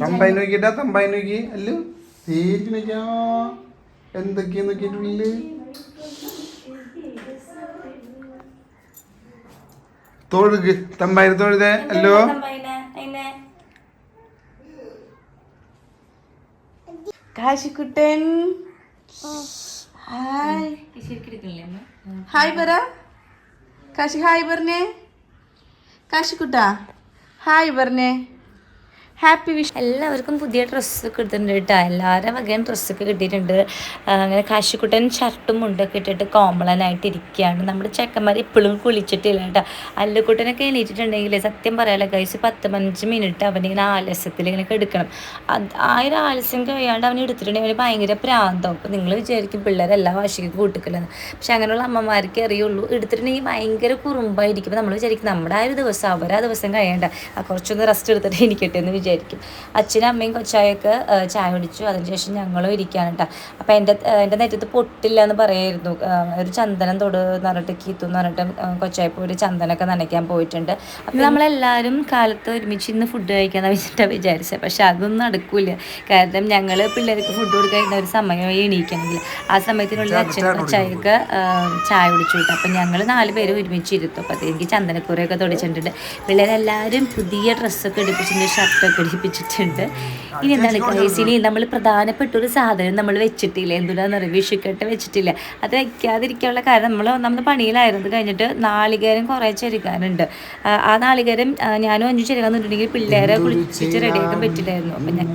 തമ്പായി നോക്കിട്ടാ തമ്പായി നോക്കി അല്ലു തീർച്ചയാ എന്തൊക്കെയാ നോക്കിയിട്ടുള്ളില് തൊഴുക് തമ്പായിരം തൊഴുതേ അല്ലോ. കാശിക്കുട്ടൻ ഹായ് ഹായ് പറ കാശി ഹായ് പറഞ്ഞേ കാശിക്കുട്ടാ ഹായ് പറഞ്ഞേ ഹാപ്പി വിഷ്. എല്ലാവർക്കും പുതിയ ഡ്രസ്സൊക്കെ എടുത്തിട്ടുണ്ട് കേട്ടോ. എല്ലാവരും വകയും ഡ്രസ്സൊക്കെ കിട്ടിയിട്ടുണ്ട്. അങ്ങനെ കാശിക്കുട്ടൻ ഷർട്ടും മുണ്ടൊക്കെ ഇട്ടിട്ട് കോമളനായിട്ട് ഇരിക്കുകയാണ്. നമ്മുടെ ചെക്കന്മാർ ഇപ്പോഴും കുളിച്ചിട്ടില്ല കേട്ടോ. അല്ലുക്കുട്ടനൊക്കെ എണീറ്റിട്ടുണ്ടെങ്കിൽ സത്യം പറയാലോ ഗൈസ് 10-15 മിനിറ്റ് അവനിങ്ങനെ ആലസ്യത്തിൽ ഇങ്ങനെ എടുക്കണം. ആ ഒരു ആലസ്യം കഴിയാണ്ട് അവൻ എടുത്തിട്ടുണ്ടെങ്കിൽ അവന് ഭയങ്കര പ്രാന്തം. അപ്പോൾ നിങ്ങൾ വിചാരിക്കും പിള്ളേരെല്ലാം വാശിക്ക് കൂട്ടിക്കലെന്ന്. പക്ഷെ അങ്ങനെയുള്ള അമ്മമാർക്ക് അറിയുള്ളൂ. എടുത്തിട്ടുണ്ടെങ്കിൽ ഭയങ്കര കുറുമ്പായിരിക്കും. നമ്മൾ വിചാരിക്കും നമ്മുടെ ആ ഒരു ദിവസം അവരാ ദിവസം കഴിയണ്ട, കുറച്ചൊന്ന് റെസ്റ്റ് എടുത്തിട്ട് എനിക്കട്ടെ എന്ന് വിചാരിക്കും. അച്ഛനും അമ്മയും കൊച്ചായൊക്കെ ചായ കുടിച്ചു. അതിനുശേഷം ഞങ്ങളും ഇരിക്കുകയാണ് കേട്ടോ. അപ്പോൾ എൻ്റെ നെറ്റത്ത് പൊട്ടില്ല എന്ന് പറയായിരുന്നു. ഒരു ചന്ദനം തൊട് എന്ന് പറഞ്ഞിട്ട് കീത്തു എന്ന് പറഞ്ഞിട്ട് കൊച്ചായപ്പോൾ ഒരു ചന്ദനമൊക്കെ നനയ്ക്കാൻ പോയിട്ടുണ്ട്. അപ്പോൾ നമ്മളെല്ലാവരും കാലത്ത് ഒരുമിച്ച് ഇന്ന് ഫുഡ് കഴിക്കാമെന്ന് വെച്ചിട്ടാണ് വിചാരിച്ചത്. പക്ഷെ അതൊന്നും നടക്കില്ല. കാരണം ഞങ്ങൾ പിള്ളേർക്ക് ഫുഡ് കൊടുക്കുന്ന ഒരു സമയമായി എണീക്കണമെങ്കിൽ ആ സമയത്തിനുള്ളിൽ അച്ഛനും കൊച്ചായൊക്കെ ചായ കുടിച്ചു കിട്ടും. അപ്പം ഞങ്ങൾ 4 പേര് ഒരുമിച്ച് ഇരുത്തും. അപ്പോൾ എനിക്ക് ചന്ദനക്കുറയൊക്കെ തൊടിച്ചിട്ടുണ്ട്. പിള്ളേരെല്ലാവരും പുതിയ ഡ്രസ്സൊക്കെ എടുപ്പിച്ചിട്ടുണ്ട്, ഷർട്ടൊക്കെ ിച്ചിട്ടുണ്ട്. ഇനി എന്താണ് കൈസിനി നമ്മൾ പ്രധാനപ്പെട്ട ഒരു സാധനം നമ്മൾ വെച്ചിട്ടില്ല. എന്തുകൊണ്ടാന്ന് പറയുക, വിഷുക്കട്ട വെച്ചിട്ടില്ല. അത് വയ്ക്കാതിരിക്കാനുള്ള കാരണം നമ്മൾ ഒന്നാമത് പണിയിലായിരുന്നു. അത് കഴിഞ്ഞിട്ട് നാളികേരം കുറേ ചെരുകാനുണ്ട്. ആ നാളികേരം ഞാനും 5 ചെരുകാൻ നിന്നിട്ടുണ്ടെങ്കിൽ പിള്ളേരെ കുളിച്ചിട്ട് റെഡിയാക്കാൻ പറ്റില്ലായിരുന്നു. അപ്പം ഞാൻ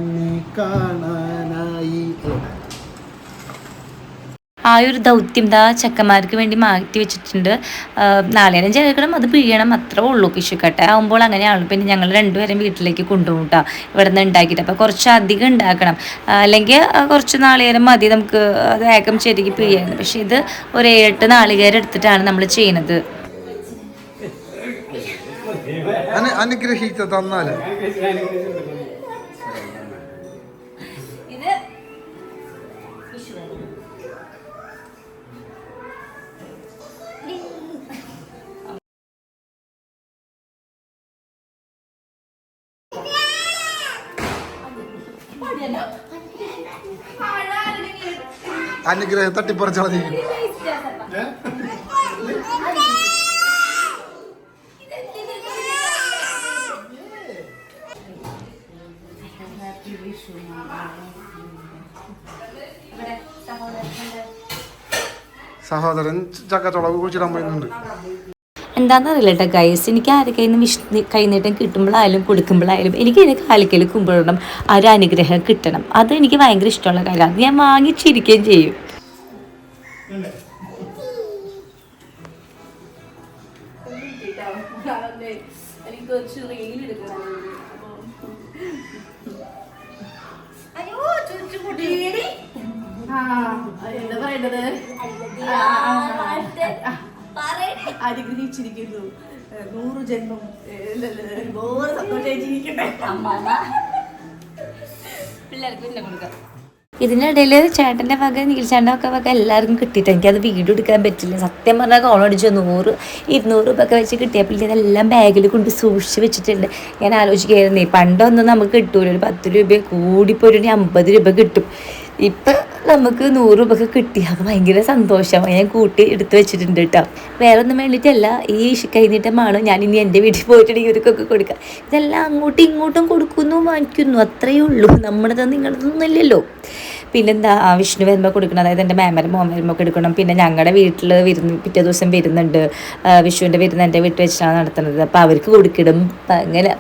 ആ ഒരു ദൗത്യം ചെക്കന്മാർക്ക് വേണ്ടി മാറ്റി വെച്ചിട്ടുണ്ട്. നാളേരം ചേർക്കണം, അത് പിഴിയണം, അത്രേ ഉള്ളൂ. വിഷുക്കട്ട ആകുമ്പോൾ അങ്ങനെയാണല്ലോ. പിന്നെ ഞങ്ങൾ 2 പേരും വീട്ടിലേക്ക് കൊണ്ടുപോകും കേട്ടോ, ഇവിടെ നിന്ന് ഉണ്ടാക്കിയിട്ട്. അപ്പോൾ കുറച്ച് അധികം ഉണ്ടാക്കണം, അല്ലെങ്കിൽ കുറച്ച് നാളികേരം മതി നമുക്ക് അത് വേഗം ചെരുകി പിഴിയായിരുന്നു. പക്ഷേ ഇത് ഒരു 7-8 നാളികേരം എടുത്തിട്ടാണ് നമ്മൾ ചെയ്യുന്നത്. അനുഗ്രഹിച്ച തന്നാല് അനുഗ്രഹം തട്ടിപ്പറിച്ചളഞ്ഞിരിക്കും. സഹോദരൻ ചക്കച്ചുളവ് കുഴിച്ചിടാൻ പോയിട്ടുണ്ട്. എന്താണെന്നറിയില്ല കേട്ടോ ഗൈസ്, എനിക്ക് ആരുടെ കൈനീട്ടം കിട്ടുമ്പോഴായാലും കൊടുക്കുമ്പോഴായാലും എനിക്ക് എൻ്റെ കാലിക്കൽ കുമ്പിടണം, ആ ഒരു അനുഗ്രഹം കിട്ടണം. അത് എനിക്ക് ഭയങ്കര ഇഷ്ടമുള്ള കാര്യമാണ്. അത് ഞാൻ വാങ്ങിച്ചിരിക്കുകയും ചെയ്യും. എനിക്ക് കുറച്ച് റീൽ എടുക്കണം. എന്താ പറയേണ്ടത്, അനുഗ്രഹിച്ചിരിക്കുന്നു. 100 ജന്മം സന്തോഷമായിട്ടിരിക്കട്ടെ. ഇതിനിടയിൽ ചേട്ടൻ്റെ വക നീൽച്ചേട്ടൻ്റെ ഒക്കെ വക എല്ലാവർക്കും കിട്ടിയിട്ട് എനിക്കത് വീഡിയോ എടുക്കാൻ പറ്റില്ല. സത്യം പറഞ്ഞാൽ കോൾ അടിച്ചു 100-200 രൂപ ഒക്കെ വെച്ച് കിട്ടിയപ്പോൾ ഇതെല്ലാം ബാഗിൽ കൊണ്ട് സൂക്ഷിച്ച് വെച്ചിട്ടുണ്ട്. ഞാൻ ആലോചിക്കുകയായിരുന്നേ, പണ്ടൊന്നും നമുക്ക് കിട്ടൂല, ഒരു 10 രൂപ കൂടിപ്പോൾ ഒരു 50 രൂപ കിട്ടും. ഇപ്പം നമുക്ക് 100 രൂപയൊക്കെ കിട്ടി. അപ്പോൾ ഭയങ്കര സന്തോഷമായി. ഞാൻ കൂട്ടി എടുത്ത് വെച്ചിട്ടുണ്ട് കേട്ടോ. വേറെ ഒന്നും വേണ്ടിയിട്ടല്ല, ഈ കഴിഞ്ഞിട്ടമാണ് ഞാൻ ഇനി എൻ്റെ വീട്ടിൽ പോയിട്ടുണ്ടെങ്കിൽ ഇവർക്കൊക്കെ കൊടുക്കാം. ഇതെല്ലാം അങ്ങോട്ടും ഇങ്ങോട്ടും കൊടുക്കുന്നു, വാങ്ങിക്കുന്നു, അത്രയേ ഉള്ളൂ. നമ്മുടേത് നിങ്ങളതൊന്നും ഇല്ലല്ലോ. പിന്നെന്താ, വിഷ്ണു വരുമ്പോൾ കൊടുക്കണം, അതായത് എൻ്റെ മേമരും മോൻ വരുമ്പോൾ എടുക്കണം. പിന്നെ ഞങ്ങളുടെ വീട്ടിൽ പിറ്റേ ദിവസം വരുന്നുണ്ട്, വിഷുവിൻ്റെ വിരുന്ന് എൻ്റെ വീട്ടിൽ വെച്ചിട്ടാണ് നടത്തുന്നത്. അപ്പോൾ അവർക്ക് കൊടുക്കിടും അങ്ങനെ.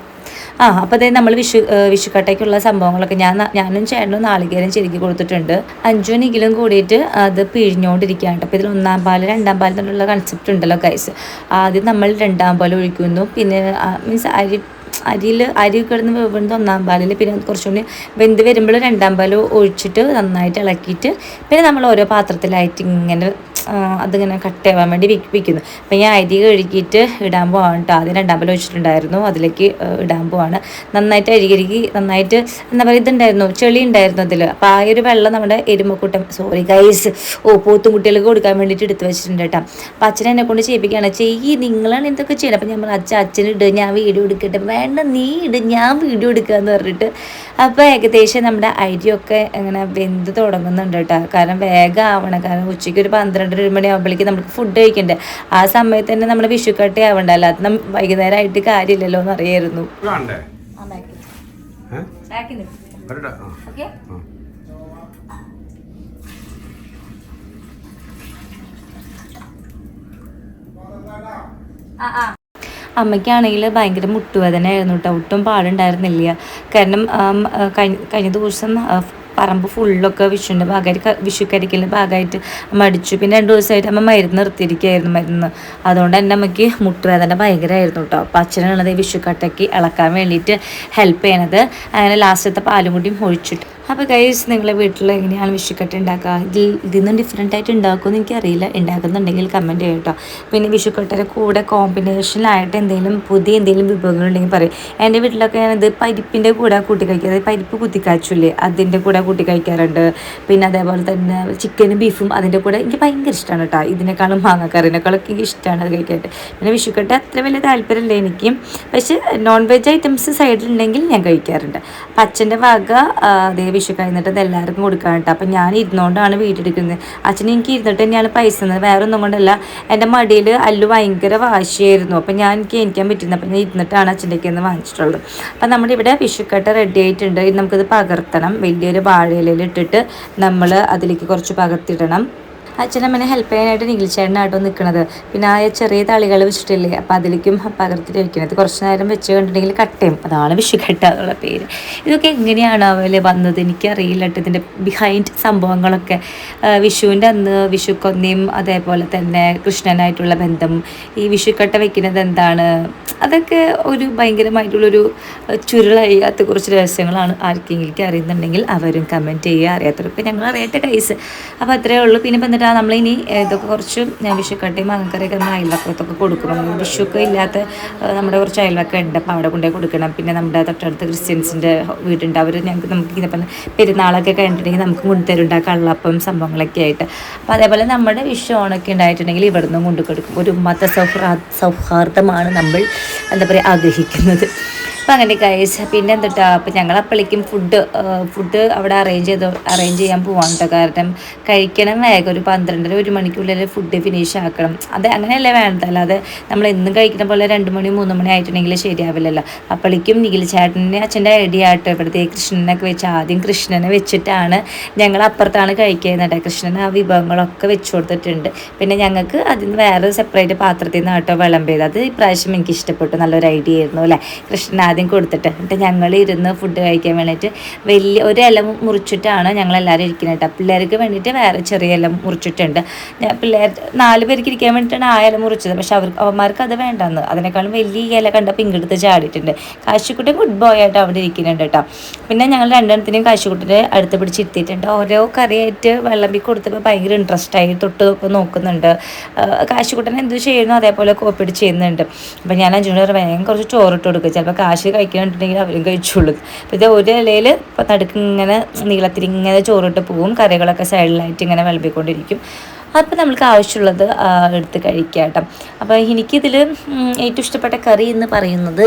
അപ്പോൾ അതായത് നമ്മൾ വിഷുക്കട്ടയ്ക്കുള്ള സംഭവങ്ങളൊക്കെ ഞാനും ചേട്ടനും നാളികേരം ചെരുക്കി കൊടുത്തിട്ടുണ്ട്. 5 നികിലും കൂടിയിട്ട് അത് പിഴിഞ്ഞുകൊണ്ടിരിക്കുകയാണ്. അപ്പോൾ ഇതിൽ 1-ാം പാല് 2-ാം പാൽ എന്നുള്ള കൺസെപ്റ്റ് ഉണ്ടല്ലോ ഗൈസ്. ആദ്യം നമ്മൾ 2-ാം പാൽ ഒഴിക്കുന്നു. പിന്നെ മീൻസ് അരി കിടന്ന് വെന്ത് 1-ാം പാലിൽ, പിന്നെ കുറച്ചുകൂടി വെന്ത് വരുമ്പോൾ 2-ാം പാൽ ഒഴിച്ചിട്ട് നന്നായിട്ട് ഇളക്കിയിട്ട് പിന്നെ നമ്മൾ ഓരോ പാത്രത്തിലായിട്ട് ഇങ്ങനെ അതിങ്ങനെ കട്ടയാവാൻ വേണ്ടി വെക്കുന്നു. അപ്പം ഞാൻ അരി കഴുകിയിട്ട് ഇടാൻ പോവാണ് കേട്ടോ. ആദ്യം 2 അമ്പലം വെച്ചിട്ടുണ്ടായിരുന്നു, അതിലേക്ക് ഇടാൻ പോവാണ്. നന്നായിട്ട് അരി നന്നായിട്ട് എന്താ പറയുക ഇതുണ്ടായിരുന്നു, ചെളി ഉണ്ടായിരുന്നു അതിൽ. അപ്പോൾ ആ ഒരു വെള്ളം നമ്മുടെ എരുമക്കൂട്ടം സോറി ഗൈസ് പോത്തും കുട്ടികൾക്ക് കൊടുക്കാൻ വേണ്ടിയിട്ട് എടുത്ത് വെച്ചിട്ടുണ്ട് കേട്ടോ. അപ്പോൾ അച്ഛനെ എന്നെ കൊണ്ട് ചെയ്യിപ്പിക്കുകയാണ്, നിങ്ങളാണ് എന്തൊക്കെ ചെയ്യണം. അപ്പം ഞാൻ അച്ഛനിട്, ഞാൻ വീഡിയോ എടുക്കട്ടെ. വേണ്ട നീ ഇട്, ഞാൻ വീഡിയോ എടുക്കുക എന്ന് പറഞ്ഞിട്ട്. അപ്പോൾ ഏകദേശം നമ്മുടെ അരിയൊക്കെ ഇങ്ങനെ വെന്ത് തുടങ്ങുന്നുണ്ട് കേട്ടോ. കാരണം വേഗം ആവണം, കാരണം ഉച്ചയ്ക്ക് ഒരു 12-1 മണി ആകുമ്പോഴേക്കും നമുക്ക് ഫുഡ് കഴിക്കണ്ടേ. ആ സമയത്ത് തന്നെ നമ്മുടെ വിഷുക്കട്ടി ആവണ്ടല്ലോ, അത് വൈകുന്നേരം ആയിട്ട് കാര്യമില്ലല്ലോ എന്ന് അറിയായിരുന്നു. അമ്മയ്ക്കാണെങ്കിൽ ഭയങ്കര മുട്ടുവേദന ആയിരുന്നു കേട്ടോ. ഒട്ടും പാടുണ്ടായിരുന്നില്ല. കാരണം കഴിഞ്ഞ ദിവസം പറമ്പ് ഫുള്ളൊക്കെ വിഷുവിൻ്റെ ഭാഗമായിട്ട് വിഷുക്കരിക്കലിൻ്റെ ഭാഗമായിട്ട് അമ്മ അടിച്ചു. പിന്നെ 2 ദിവസമായിട്ട് അമ്മ മരുന്ന് നിർത്തിയിരിക്കുകയായിരുന്നു മരുന്ന്. അതുകൊണ്ട് എൻ്റെ അമ്മയ്ക്ക് മുട്ടുവേദന ഭയങ്കരമായിരുന്നു കേട്ടോ. അപ്പോൾ അച്ഛനാണത് വിഷുക്കട്ടയ്ക്ക് ഇളക്കാൻ വേണ്ടിയിട്ട് ഹെൽപ്പ് ചെയ്യണത്. അങ്ങനെ ലാസ്റ്റത്തെ പാലും കൂടിയും ഒഴിച്ചിട്ട്. അപ്പോൾ ഗൈസ് നിങ്ങളെ വീട്ടിൽ എങ്ങനെയാണ് വിഷുക്കട്ട ഉണ്ടാക്കുക? ഇതിൽ നിന്ന് ഡിഫറെൻ്റ് ആയിട്ട് ഉണ്ടാക്കുമെന്ന് എനിക്കറിയില്ല. ഉണ്ടാക്കുന്നുണ്ടെങ്കിൽ കമൻറ്റ് ചെയ്യും കേട്ടോ. പിന്നെ വിഷുക്കട്ടയുടെ കൂടെ കോമ്പിനേഷനിലായിട്ട് പുതിയ എന്തെങ്കിലും വിഭവങ്ങളുണ്ടെങ്കിൽ പറയും. എൻ്റെ വീട്ടിലൊക്കെ ഞാനത് പരിപ്പിൻ്റെ കൂടെ കൂട്ടി കഴിക്കുക, അതായത് പരിപ്പ് കുത്തിക്കാച്ചില്ലേ അതിൻ്റെ കൂടെ കൂട്ടി കഴിക്കാറുണ്ട്. പിന്നെ അതേപോലെ തന്നെ ചിക്കനും ബീഫും അതിൻ്റെ കൂടെ എനിക്ക് ഭയങ്കര ഇഷ്ടമാണ് കേട്ടോ. ഇതിനേക്കാളും മാങ്ങക്കറിനേക്കാളൊക്കെ എനിക്ക് ഇഷ്ടമാണ് അത് കഴിക്കാനായിട്ട്. പിന്നെ വിഷുക്കട്ട അത്ര വലിയ താല്പര്യമില്ല എനിക്ക്, പക്ഷേ നോൺ വെജ് ഐറ്റംസ് സൈഡിലുണ്ടെങ്കിൽ ഞാൻ കഴിക്കാറുണ്ട്. അപ്പം അച്ഛൻ്റെ വക അതേ വിഷു കഴിഞ്ഞിട്ട് അത് എല്ലാവർക്കും കൊടുക്കാൻ കേട്ടോ. അപ്പം ഞാൻ ഇരുന്നുകൊണ്ടാണ് വീടെടുക്കുന്നത്. അച്ഛൻ എനിക്ക് ഇരുന്നിട്ട് തന്നെയാണ് പൈസ തന്നത്, വേറെ ഒന്നും കൊണ്ടല്ല. എൻ്റെ മടിയിൽ അല്ലു ഭയങ്കര വാശിയായിരുന്നു. അപ്പം എനിക്ക് എണീക്കാൻ പറ്റുന്നത്. അപ്പം ഞാൻ ഇരുന്നിട്ടാണ് അച്ഛൻ്റെ നിന്ന് വാങ്ങിച്ചിട്ടുള്ളത്. അപ്പം നമ്മുടെ ഇവിടെ വിഷുക്കട്ട റെഡി ആയിട്ടുണ്ട്. ഇത് നമുക്കിത് പകർത്തണം. വലിയൊരു വാഴയിലയിൽ ഇട്ടിട്ട് നമ്മൾ അതിലേക്ക് കുറച്ച് പകർത്തിടണം. അച്ഛനമ്മനെ ഹെൽപ്പ് ചെയ്യാനായിട്ട് നിഖിൽച്ചേട്ടനായിട്ടോ നിൽക്കുന്നത്. പിന്നെ ആ ചെറിയ തളികൾ വെച്ചിട്ടില്ലേ, അപ്പോൾ അതിലേക്കും പകർത്തിട്ട് വയ്ക്കുന്നത്. കുറച്ച് നേരം വെച്ച് കണ്ടിട്ടുണ്ടെങ്കിൽ കട്ടയും, അതാണ് വിഷുക്കട്ട എന്നുള്ള പേര്. ഇതൊക്കെ എങ്ങനെയാണ് അവരെ വന്നത് എനിക്കറിയില്ല കേട്ടോ, ഇതിൻ്റെ ബിഹൈൻഡ് സംഭവങ്ങളൊക്കെ. വിഷുവിൻ്റെ അന്ന് വിഷുക്കൊന്നയും അതേപോലെ തന്നെ കൃഷ്ണനായിട്ടുള്ള ബന്ധം, ഈ വിഷുക്കട്ട വെക്കുന്നത് എന്താണ്, അതൊക്കെ ഒരു ഭയങ്കരമായിട്ടുള്ളൊരു ചുരുളഴിയാത്ത കുറച്ച് രഹസ്യങ്ങളാണ്. ആർക്കെങ്കിലും അറിയുന്നുണ്ടെങ്കിൽ അവരും കമൻറ്റ് ചെയ്യുക, അറിയാത്തവർക്ക് ഞങ്ങൾ അറിയട്ടെ കൈസ്. അപ്പോൾ അത്രയേ ഉള്ളൂ. പിന്നെ വന്നിട്ട് നമ്മളിനി ഇതൊക്കെ കുറച്ച് വിഷുക്കട്ടയും മാങ്ങക്കറിയൊക്കെ നമ്മൾ അയൽവക്കത്തൊക്കെ കൊടുക്കണം. വിഷുക്കെ ഇല്ലാത്ത നമ്മുടെ കുറച്ച് അയൽവക്കം ഉണ്ട്, അപ്പോൾ അവിടെ കൊണ്ടുപോയി കൊടുക്കണം. പിന്നെ നമ്മുടെ തൊട്ടടുത്ത് ക്രിസ്ത്യൻസിൻ്റെ വീടുണ്ട്, അവർ നമുക്ക് ഇങ്ങനെ പറഞ്ഞാൽ പെരുന്നാളൊക്കെ കഴിഞ്ഞിട്ടുണ്ടെങ്കിൽ നമുക്ക് കൊണ്ടുതരുണ്ട് കള്ളപ്പം സംഭവങ്ങളൊക്കെ ആയിട്ട്. അപ്പോൾ അതേപോലെ നമ്മുടെ വിഷു ഓണൊക്കെ ഉണ്ടായിട്ടുണ്ടെങ്കിൽ ഇവിടെ നിന്നും കൊണ്ടു കൊടുക്കും. ഒരു മത സൗഹാർദ്ദമാണ് നമ്മൾ എന്താ പറയുക ആഗ്രഹിക്കുന്നത്. അപ്പോൾ അങ്ങനെ ഗൈസ്. പിന്നെ എന്തിട്ടാ, അപ്പോൾ ഞങ്ങൾ അപ്പോഴേക്കും ഫുഡ് അവിടെ അറേഞ്ച് ചെയ്യാൻ പോവാണ് കേട്ടോ. കാരണം കഴിക്കണം വേഗം, ഒരു 12-1 മണിക്കുള്ളിൽ ഫുഡ് ഫിനിഷ് ആക്കണം. അത് അങ്ങനെയല്ലേ വേണ്ടത്, അല്ലാതെ നമ്മൾ എന്നും കഴിക്കുന്ന പോലെ 2 മണി 3 മണി ആയിട്ടുണ്ടെങ്കിൽ ശരിയാവില്ലല്ലോ. അപ്പോഴേക്കും നിഖിൽ ചേട്ടൻ്റെ അച്ഛൻ്റെ ഐഡിയ ആയിട്ട് ഇവിടുത്തെ കൃഷ്ണനൊക്കെ വെച്ച് ആദ്യം കൃഷ്ണനെ വെച്ചിട്ടാണ് ഞങ്ങൾ അപ്പുറത്താണ് കഴിക്കുന്നത്. കൃഷ്ണന് ആ വിഭവങ്ങളൊക്കെ വെച്ച് കൊടുത്തിട്ടുണ്ട്. പിന്നെ ഞങ്ങൾക്ക് അതിന് വേറെ സെപ്പറേറ്റ് പാത്രത്തിൽ നിന്ന് കേട്ടോ വിളമ്പിയത്. അത് ഇപ്രാവശ്യം എനിക്ക് ഇഷ്ടപ്പെട്ടു, നല്ലൊരു ഐഡിയ ആയിരുന്നു അല്ലേ. കൃഷ്ണൻ ആദ്യം കൊടുത്തിട്ട് എന്നിട്ട് ഞങ്ങൾ ഇരുന്ന് ഫുഡ് കഴിക്കാൻ വേണ്ടിയിട്ട് വലിയ ഒരു ഇല മുറിച്ചിട്ടാണ് ഞങ്ങളെല്ലാവരും ഇരിക്കുന്നത് കേട്ടോ. പിള്ളേർക്ക് വേണ്ടിയിട്ട് വേറെ ചെറിയ ഇല മുറിച്ചിട്ടുണ്ട്. പിള്ളേർ 4 പേർക്ക് ഇരിക്കാൻ വേണ്ടിയിട്ടാണ് ആ ഇല മുറിച്ചത്. പക്ഷെ അവന്മാർക്ക് അത് വേണ്ടെന്ന്, അതിനേക്കാളും വലിയ ഇല കണ്ടപ്പോൾ ഇങ്ങെടുത്ത് ചാടിയിട്ടുണ്ട്. കാശിക്കുട്ടി ഗുഡ് ബോയ് ആയിട്ട് അവിടെ ഇരിക്കുന്നുണ്ട് കേട്ടോ. പിന്നെ ഞങ്ങൾ 2 കാശിക്കുട്ടിയെ അടുത്ത് പിടിച്ചിരുത്തിയിട്ടുണ്ട്. ഓരോ കറിയായിട്ട് വിളമ്പി കൊടുത്തപ്പോൾ ഭയങ്കര ഇൻട്രസ്റ്റായി തൊട്ട് നോക്കുന്നുണ്ട്. കാശിക്കുട്ടനെ എന്ത് ചെയ്യുന്നു അതേപോലെ കോപ്പിട്ട് ചെയ്യുന്നുണ്ട്. അപ്പം ഞാൻ അഞ്ചുകൂടെ വേഗം കുറച്ച് ചോറിട്ട് കൊടുക്കുക, ചിലപ്പോൾ കാശ് കഴിക്കാനുണ്ടെങ്കിൽ അവരും കഴിച്ചുള്ളൂ. അപ്പോൾ ഇത് ഒരു ഇലയിൽ ഇപ്പോൾ നടുക്ക് ഇങ്ങനെ നീളത്തിൽ ഇങ്ങനെ ചോറിട്ട് പോവും, കറികളൊക്കെ സൈഡിലായിട്ട് ഇങ്ങനെ വിളമ്പിക്കൊണ്ടിരിക്കും. അപ്പോൾ നമ്മൾക്ക് ആവശ്യമുള്ളത് എടുത്ത് കഴിക്കാം കേട്ടോ. അപ്പോൾ എനിക്കിതിൽ ഏറ്റവും ഇഷ്ടപ്പെട്ട കറി എന്ന് പറയുന്നത്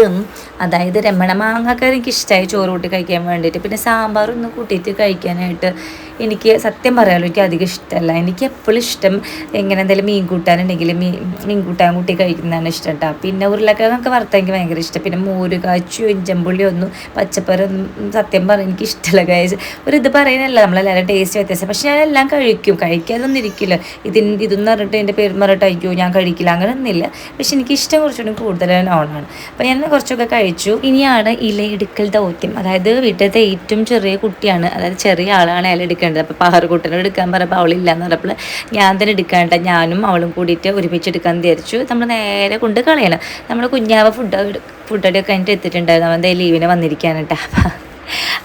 അതായത് രമണ മാങ്ങക്കറി എനിക്കിഷ്ടമായി ചോറ് കൂട്ടി കഴിക്കാൻ വേണ്ടിയിട്ട്. പിന്നെ സാമ്പാറൊന്ന് കൂട്ടിയിട്ട് കഴിക്കാനായിട്ട് എനിക്ക് സത്യം പറയാമല്ലോ എനിക്ക് അധികം ഇഷ്ടമല്ല. എനിക്ക് എപ്പോഴും ഇഷ്ടം എങ്ങനെ എന്തെങ്കിലും മീൻ കൂട്ടാനുണ്ടെങ്കിൽ മീൻ കൂട്ടാൻ കൂട്ടി കഴിക്കുന്നതാണ് ഇഷ്ടം കേട്ടോ. പിന്നെ ഉരുളക്കിഴങ്ങൊക്കെ വറുത്താൽ എനിക്ക് ഭയങ്കര ഇഷ്ടം. പിന്നെ മോര് കാച്ചിയോ ഇഞ്ചമ്പുള്ളിയൊന്നും പച്ചപ്പറൊന്നും സത്യം പറയാൻ എനിക്ക് ഇഷ്ടമല്ല ഗൈസ്. ഇത് പറയുന്നല്ല, നമ്മളെല്ലാവരും ടേസ്റ്റ് വ്യത്യാസം. പക്ഷെ ഞാനെല്ലാം കഴിക്കാതൊന്നും ഇരിക്കില്ല. ഇതെന്ന് പറഞ്ഞിട്ട് എൻ്റെ പേര് പറഞ്ഞിട്ട് അയ്യോ ഞാൻ കഴിക്കില്ല അങ്ങനെ ഒന്നുമില്ല. പക്ഷെ എനിക്ക് ഇഷ്ടം കുറച്ചുകൂടി കൂടുതലാണ് ഓണാണ്. അപ്പോൾ ഞാൻ കുറച്ചൊക്കെ കഴിച്ചു. ഇനിയാണ് ഇലയെടുക്കൽ ദൗത്യം. അതായത് വീട്ടിലത്തെ ഏറ്റവും ചെറിയ കുട്ടിയാണ്, അതായത് ചെറിയ ആളാണ് ഇല എടുക്കേണ്ടത്. അപ്പോൾ പാറുകുട്ടനെ എടുക്കാൻ പറഞ്ഞപ്പോൾ അവളില്ലാന്ന് പറഞ്ഞപ്പോൾ ഞാൻ തന്നെ എടുക്കാണ്ട ഞാനും അവളും കൂടിയിട്ട് ഒരുമിച്ച് എടുക്കാമെന്ന് വിചാരിച്ചു. നമ്മൾ നേരെ കൊണ്ട് കളയണം. നമ്മുടെ കുഞ്ഞാവ ഫുഡടിയൊക്കെ കഴിഞ്ഞിട്ട് എത്തിയിട്ടുണ്ടായിരുന്നു. അവൻ്റെ ലീവിന് വന്നിരിക്കാനായിട്ട്.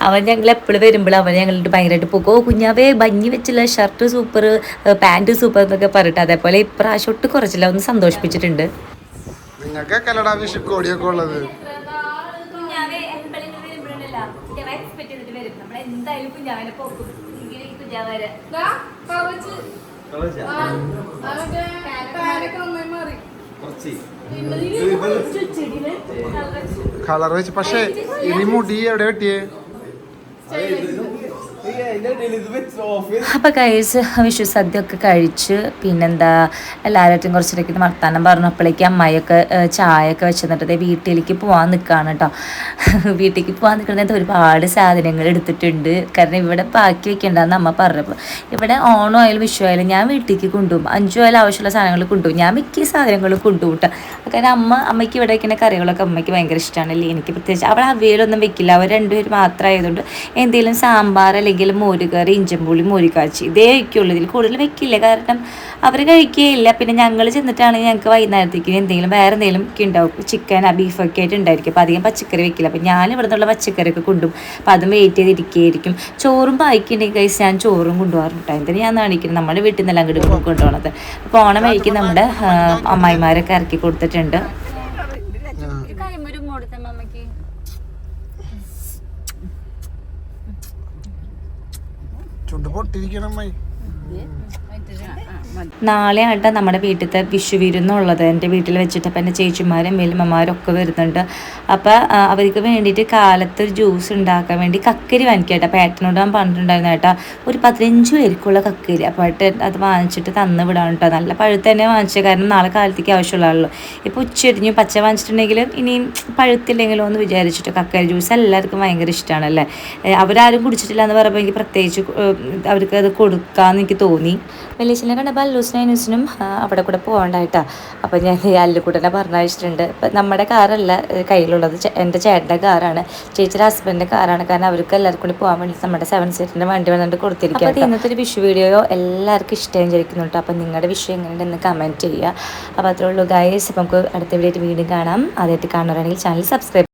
അവൻ ഞങ്ങൾ എപ്പോഴും വരുമ്പോൾ അവൻ ഞങ്ങളുടെ ഭയങ്കരമായിട്ട് പോകും. കുഞ്ഞാവേ ഭംഗി വെച്ചില്ല, ഷർട്ട് സൂപ്പർ, പാൻറ് സൂപ്പർ എന്നൊക്കെ പറഞ്ഞിട്ട്. അതേപോലെ ഇപ്രാവശ്യം ഒട്ട് കുറച്ചില്ല, ഒന്ന് സന്തോഷിപ്പിച്ചിട്ടുണ്ട്. നിങ്ങൾക്കൊക്കെ അല്ലടാ വിഷു കോടിയൊക്കെ ഉള്ളത്. കളർ വെച്ച് പക്ഷെ ഇനി മുടി എവിടെ വെട്ടിയേ? അപ്പോൾ ഗൈസ് വിഷു സദ്യ ഒക്കെ കഴിച്ച് പിന്നെന്താ എല്ലാവരും കുറച്ചിടയ്ക്ക് വർത്താനം പറഞ്ഞപ്പോഴേക്കും അമ്മായിയൊക്കെ ചായ ഒക്കെ വെച്ചിട്ട് വീട്ടിലേക്ക് പോകാൻ നിൽക്കുകയാണ് കേട്ടോ. വീട്ടിലേക്ക് പോകാൻ നിൽക്കുന്നത് ഒരുപാട് സാധനങ്ങൾ എടുത്തിട്ടുണ്ട്. കാരണം ഇവിടെ ബാക്കി വെക്കേണ്ടതെന്ന് അമ്മ പറഞ്ഞപ്പോൾ ഇവിടെ ഓണം ആയാലും വിഷു ആയാലും ഞാൻ വീട്ടിലേക്ക് കൊണ്ടുപോകും. 5 ആയാലും ആവശ്യമുള്ള സാധനങ്ങൾ കൊണ്ടുപോകും. ഞാൻ മിക്ക സാധനങ്ങളും കൊണ്ടുപോകും കേട്ടോ. കാരണം അമ്മയ്ക്ക് ഇവിടെ വയ്ക്കുന്ന കറികളൊക്കെ അമ്മയ്ക്ക് ഭയങ്കര ഇഷ്ടമാണല്ലേ. എനിക്ക് പ്രത്യേകിച്ച് അവിടെ അവിയലൊന്നും വെക്കില്ല. അവർ രണ്ടുപേർ മാത്രമായതുകൊണ്ട് എന്തെങ്കിലും സാമ്പാർ അല്ലെങ്കിൽ മോരുകറി, ഇഞ്ചമ്പുളി, മോരുകാച്ചി ഇതേ വയ്ക്കുള്ളൂ. ഇതിൽ കൂടുതൽ വെക്കില്ല. കാരണം അവർ കഴിക്കുകയില്ല. പിന്നെ ഞങ്ങൾ ചെന്നിട്ടാണെങ്കിൽ ഞങ്ങൾക്ക് വൈകുന്നേരത്തേക്ക് എന്തെങ്കിലും വേറെ എന്തെങ്കിലും ഒക്കെ ഉണ്ടാവും. ചിക്കൻ ബീഫൊക്കെ ആയിട്ട് ഉണ്ടായിരിക്കും. അപ്പോൾ അധികം പച്ചക്കറി വെക്കില്ല. അപ്പോൾ ഞാൻ ഇവിടെ നിന്നുള്ള പച്ചക്കറിയൊക്കെ കൊണ്ടുപോകും. അപ്പോൾ അതും വെയിറ്റ് ചെയ്തിരിക്കുകയായിരിക്കും. ചോറും ബാക്കിയുണ്ടെങ്കിൽ കഴിച്ച് ഞാൻ ചോറും കൊണ്ടുപോകാറുണ്ട്. എന്തിനാ ഞാൻ കാണിക്കുന്നത്, നമ്മുടെ വീട്ടിൽ നിന്നെല്ലാം അങ്ങോട്ട് കൊണ്ടുപോകണത്. അപ്പോൾ ഓണം വഴിക്ക് നമ്മുടെ അമ്മായിമാരൊക്കെ ഇറക്കി കൊടുത്തിട്ടുണ്ട്. ചുണ്ട് പൊട്ടിരിക്കണം അമ്മായി. നാളെയായിട്ട് നമ്മുടെ വീട്ടിലത്തെ വിഷു വിരുന്നുള്ളത്. എൻ്റെ വീട്ടിൽ വെച്ചിട്ട് അപ്പം എൻ്റെ ചേച്ചിമാരും വലിയമ്മമാരും ഒക്കെ വരുന്നുണ്ട്. അപ്പോൾ അവർക്ക് വേണ്ടിയിട്ട് കാലത്ത് ഒരു ജ്യൂസ് ഉണ്ടാക്കാൻ വേണ്ടി കക്കരി വാങ്ങിക്കട്ടെ. അപ്പോൾ ഏട്ടനോട് ഞാൻ പറഞ്ഞിട്ടുണ്ടായിരുന്നു ഏട്ടാ ഒരു 15 പേർക്കുള്ള കക്കരി. അപ്പോൾ ഏട്ടൻ അത് വാങ്ങിച്ചിട്ട് തന്ന് വിടാൻ കേട്ടോ. നല്ല പഴുത്ത് തന്നെ വാങ്ങിച്ചത്, കാരണം നാളെ കാലത്തേക്ക് ആവശ്യമുള്ളതാണല്ലോ. ഇപ്പോൾ ഉച്ചരിഞ്ഞു പച്ച വാങ്ങിച്ചിട്ടുണ്ടെങ്കിലും ഇനിയും പഴുത്തില്ലെങ്കിലോ എന്ന് വിചാരിച്ചിട്ട് കക്കരി ജ്യൂസ് എല്ലാവർക്കും ഭയങ്കര ഇഷ്ടമാണല്ലേ. അവരാരും കുടിച്ചിട്ടില്ല എന്ന് പറയുമ്പോൾ എനിക്ക് പ്രത്യേകിച്ച് അവർക്ക് അത് കൊടുക്കാമെന്ന് എനിക്ക് തോന്നി. വലിയച്ഛനെ കണ്ടപ്പോൾ അല്ലൂസിനും അവിടെ കൂടെ പോകണ്ടായിട്ടാ. അപ്പോൾ ഞാൻ അല്ലുകൂട്ടനെ പറഞ്ഞയച്ചിട്ടുണ്ട്. ഇപ്പം നമ്മുടെ കാറല്ല കയ്യിലുള്ളത്, എൻ്റെ ചേട്ടൻ്റെ കാറാണ്, ചേച്ചിയുടെ ഹസ്ബൻഡിൻ്റെ കാറാണ്. കാരണം അവർക്ക് എല്ലാവർക്കും കൂടി പോകാൻ വേണ്ടി നമ്മുടെ 7 സീറ്റിൻ്റെ വണ്ടി വന്നിട്ട് കൊടുത്തിരിക്കുക. അപ്പോൾ ഇന്നത്തെ ഒരു വിഷു വീഡിയോ എല്ലാവർക്കും ഇഷ്ടം വിചാരിക്കുന്നു കേട്ടോ. അപ്പോൾ നിങ്ങളുടെ വിഷയം എങ്ങനെയുണ്ടെന്ന് കമൻറ്റ് ചെയ്യുക. അപ്പോൾ അത്രേ ഉള്ളൂ ഗൈസ്. അപ്പോൾ നമുക്ക് അടുത്ത വീഡിയോ വീണ്ടും കാണാം. ആദ്യമായിട്ട് കാണുന്നവരാണെങ്കിൽ ചാനൽ സബ്സ്ക്രൈബ്